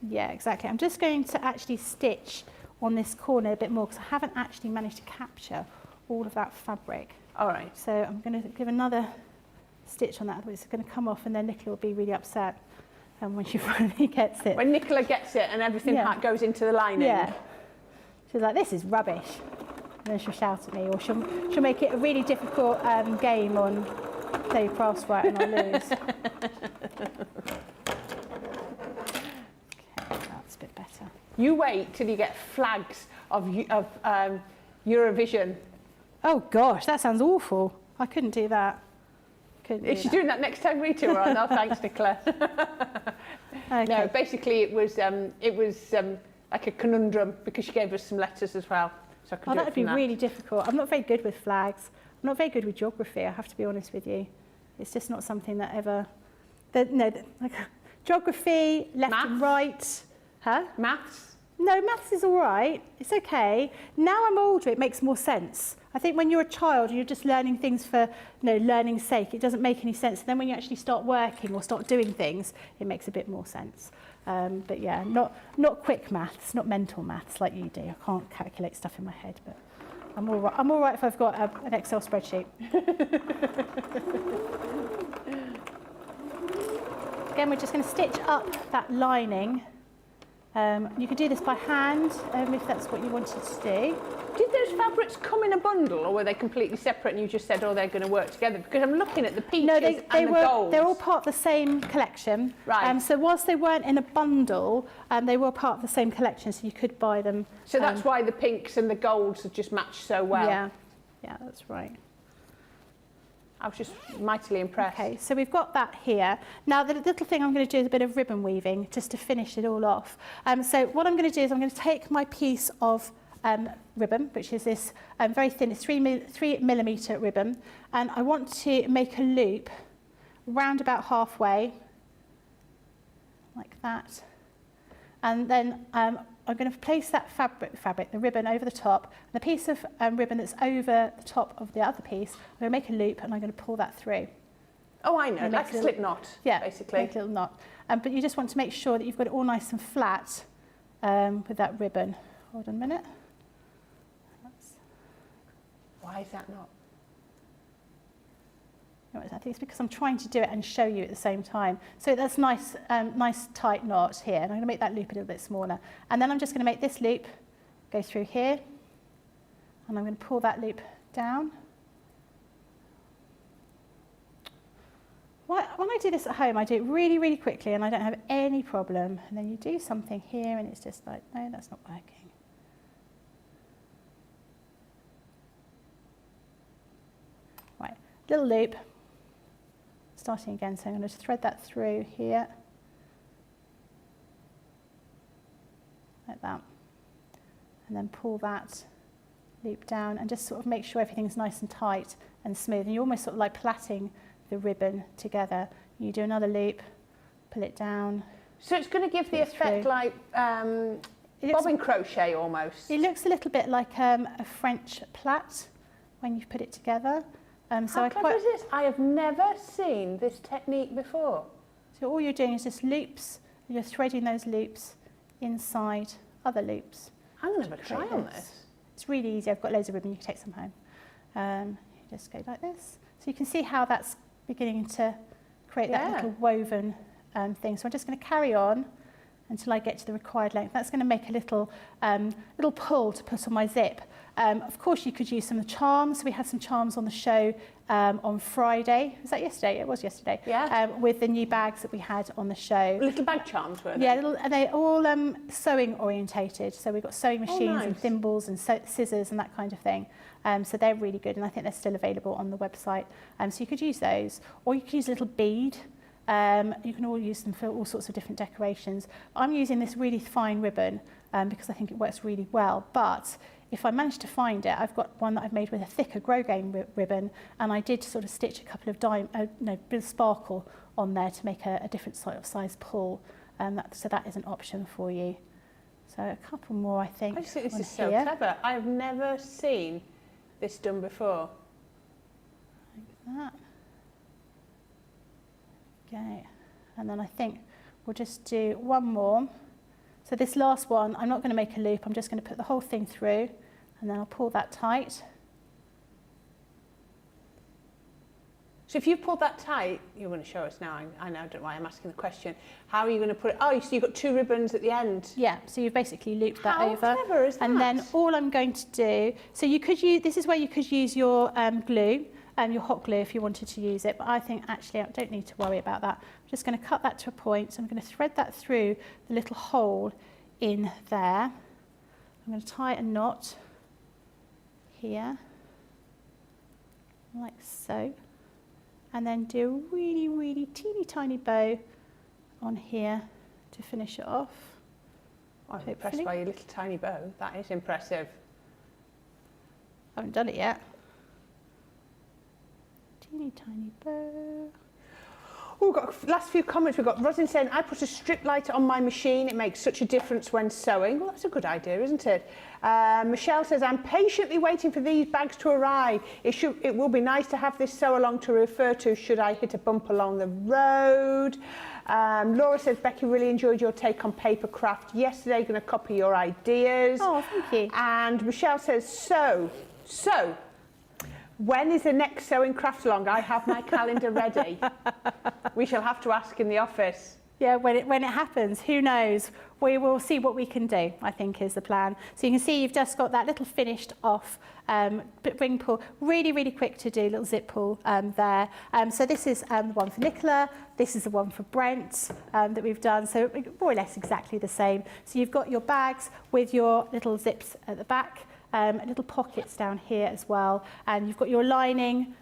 Yeah, exactly. I'm just going to actually stitch on this corner a bit more because I haven't actually managed to capture all of that fabric. All right. So I'm going to give another stitch on that, otherwise it's going to come off and then Nicola will be really upset when she finally gets it. When Nicola gets it and everything goes into the lining. Yeah. She's like, this is rubbish. And then she'll shout at me, or she'll make it a really difficult game on Dave Crosswhite and I'll lose. Okay, that's a bit better. You wait till you get flags of Eurovision. Oh gosh, that sounds awful. I couldn't do that. couldn't Is do she that. doing that next time we tour on? Oh, thanks, Nicola. Okay. No, basically it was like a conundrum because she gave us some letters as well. So I could Oh, do that it would from be that. really difficult. I'm not very good with flags. I'm not very good with geography, I have to be honest with you. It's just not something that ever... like geography, left and Maths? right. Huh? Maths? No, maths is all right. It's okay. Now I'm older, it makes more sense. I think when you're a child and you're just learning things for learning's sake, it doesn't make any sense. And then when you actually start working or start doing things, it makes a bit more sense. But yeah, not quick maths, not mental maths like you do. I can't calculate stuff in my head, but I'm all right. I'm all right if I've got an Excel spreadsheet. Again, we're just going to stitch up that lining. You could do this by hand if that's what you wanted to do. Did those fabrics come in a bundle or were they completely separate and you just said, oh, they're going to work together? Because I'm looking at the peaches No, they and the were. golds. They're all part of the same collection. Right. So whilst they weren't in a bundle, they were part of the same collection, so you could buy them. So that's why the pinks and the golds have just matched so well. Yeah, that's right. I was just mightily impressed. Okay, so we've got that here. Now the little thing I'm going to do is a bit of ribbon weaving just to finish it all off. So what I'm going to do is I'm going to take my piece of ribbon, which is this very thin, it's 3mm ribbon, and I want to make a loop round about halfway, like that. And then I'm going to place that fabric, the ribbon, over the top. The piece of ribbon that's over the top of the other piece, I'm going to make a loop and I'm going to pull that through. Oh, I know, And like make a a little- slip knot, Yeah, basically. make a little knot. But you just want to make sure that you've got it all nice and flat with that ribbon. Hold on a minute. Why is that not? No, I think it's because I'm trying to do it and show you at the same time. So that's nice, nice tight knot here. And I'm going to make that loop a little bit smaller. And then I'm just going to make this loop go through here. And I'm going to pull that loop down. When I do this at home, I do it really, really quickly and I don't have any problem. And then you do something here and it's just like, no, that's not working. Right, little loop. Starting again, so I'm going to thread that through here, like that, and then pull that loop down and just sort of make sure everything's nice and tight and smooth. And you're almost sort of like plaiting the ribbon together. You do another loop, pull it down. So it's going to give the Pull it effect through. like It looks, bobbin crochet almost. it looks a little bit like a French plait when you put it together. So How clever is this? I have never seen this technique before. So all you're doing is just loops, and you're threading those loops inside other loops. I'm going to have a try create on this. this. It's really easy. I've got loads of ribbon. You can take some home. You just go like this. So you can see how that's beginning to create that Yeah. little woven thing. So I'm just going to carry on until I get to the required length. That's going to make a little pull to put on my zip. Of course, you could use some charms. We had some charms on the show on Friday. Was that yesterday? It was yesterday. Yeah. With the new bags that we had on the show. Little bag charms, were they? Yeah, and they're all sewing orientated. So we've got sewing machines and nice. thimbles and scissors and that kind of thing. So they're really good, and I think they're still available on the website. So you could use those, or you could use a little bead. You can all use them for all sorts of different decorations. I'm using this really fine ribbon because I think it works really well. But if I manage to find it, I've got one that I've made with a thicker grosgrain ribbon, and I did sort of stitch a couple of bit of sparkle on there to make a different sort of size pull. So that is an option for you. So a couple more, I think. I just think this on is so here. clever. I have never seen this done before. Like that. Okay, and then I think we'll just do one more. So this last one, I'm not going to make a loop, I'm just going to put the whole thing through, and then I'll pull that tight. So if you pulled that tight, you're going to show us now. I know, don't know why I'm asking the question. How are you going to put it? Oh, so you've got two ribbons at the end. Yeah, so you've basically looped that How over. clever is And then that? all I'm going to do, so you could use, this is where you could use your glue, your hot glue if you wanted to use it, but I think actually I don't need to worry about that. I'm just going to cut that to a point, so I'm going to thread that through the little hole in there. I'm going to tie a knot here, like so. and then do a really, really teeny tiny bow on here to finish it off. I'm impressed by your little tiny bow. That is impressive. I haven't done it yet. Teeny tiny bow. Oh, we've got last few comments. We've got Rosin saying, I put a strip lighter on my machine. It makes such a difference when sewing. Well, that's a good idea, isn't it? Michelle says, I'm patiently waiting for these bags to arrive. It will be nice to have this sew along to refer to should I hit a bump along the road. Laura says, Becky, really enjoyed your take on paper craft yesterday. Going to copy your ideas. Oh, thank you. And Michelle says, so, when is the next sewing craft along? I have my calendar ready. We shall have to ask in the office. Yeah, when it happens, who knows? We will see what we can do, I think is the plan. So you can see you've just got that little finished off ring pull, really, really quick to do, little zip pull there. So this is the one for Nicola, this is the one for Brent that we've done, so more or less exactly the same. So you've got your bags with your little zips at the back, little pockets down here as well, and you've got your lining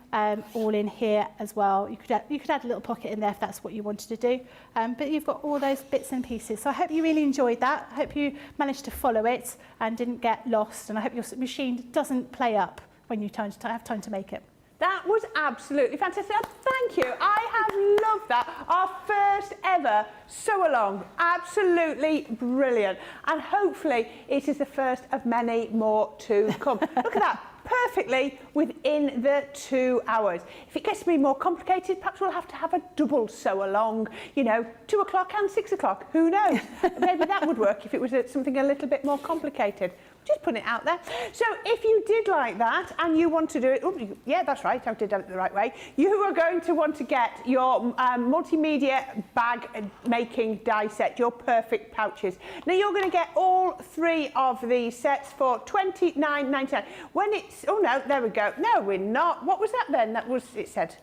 all in here as well. You could add a little pocket in there if that's what you wanted to do, but you've got all those bits and pieces. So I hope you really enjoyed that. I hope you managed to follow it and didn't get lost, and I hope your machine doesn't play up when you have time to make it. That was absolutely fantastic. Thank you. I have loved that. Our first ever sew along. Absolutely brilliant. And hopefully it is the first of many more to come. Look at that. Perfectly within the 2 hours. If it gets to be more complicated, perhaps we'll have to have a double sew along, 2 o'clock and 6 o'clock. Who knows? Maybe that would work if it was something a little bit more complicated. Just putting it out there. So if you did like that and you want to do it, yeah, that's right, I did it the right way. You are going to want to get your multimedia bag making die set, your perfect pouches. Now you're going to get all 3 of these sets for $29.99. When it's, oh no, there we go. No, we're not. What was that then? That was, it said.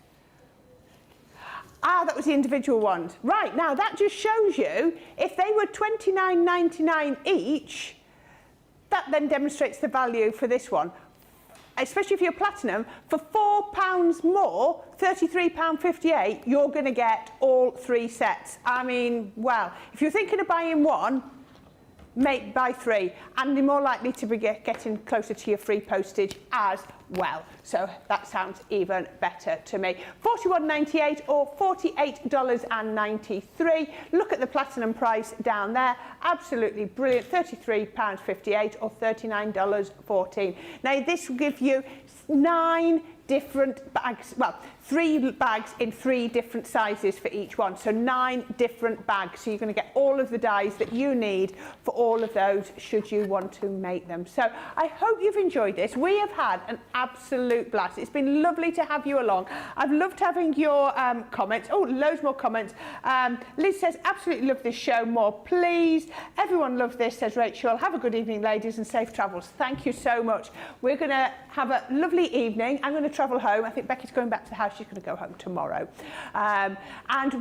Ah, that was the individual ones. Right, now that just shows you, if they were $29.99 each, that then demonstrates the value for this one, especially if you're platinum. For £4 more, £33.58, you're going to get all 3 sets. I mean, well, if you're thinking of buying one, buy 3, and you're more likely to be getting closer to your free postage as well. So that sounds even better to me. $41.98 or $48.93. Look at the platinum price down there. Absolutely brilliant. £33.58 or $39.14. Now this will give you 9 different bags, well, 3 bags in 3 different sizes for each one, so 9 different bags. So you're going to get all of the dies that you need for all of those should you want to make them. So I hope you've enjoyed this. We have had an absolute blast. It's been lovely to have you along. I've loved having your comments. Oh, loads more comments. Liz says, absolutely love this show, more please. Everyone loved this, says Rachel. Have a good evening, ladies, and safe travels. Thank you so much. We're going to have a lovely evening. I'm going to travel home. I think Becky's going back to the house. She's going to go home tomorrow. And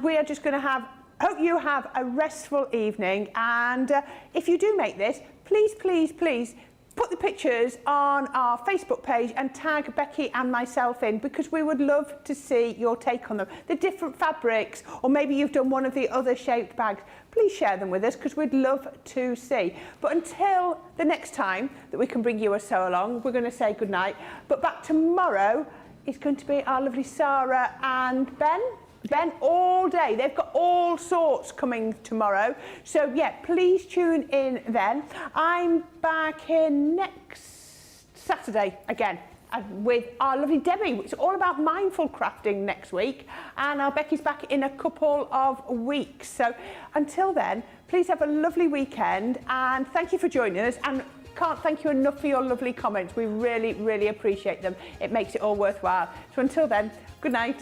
we are just going to hope you have a restful evening. And if you do make this, please, please, please put the pictures on our Facebook page and tag Becky and myself in, because we would love to see your take on them. The different fabrics, or maybe you've done one of the other shaped bags. Please share them with us, because we'd love to see. But until the next time that we can bring you a sew along, we're going to say goodnight. But back tomorrow is going to be our lovely Sarah and Ben. Ben all day. They've got all sorts coming tomorrow. So yeah, please tune in then. I'm back here next Saturday again with our lovely Debbie. It's all about mindful crafting next week. And our Becky's back in a couple of weeks. So until then, please have a lovely weekend. And thank you for joining us. And can't thank you enough for your lovely comments. We really, really appreciate them. It makes it all worthwhile. So until then, good night.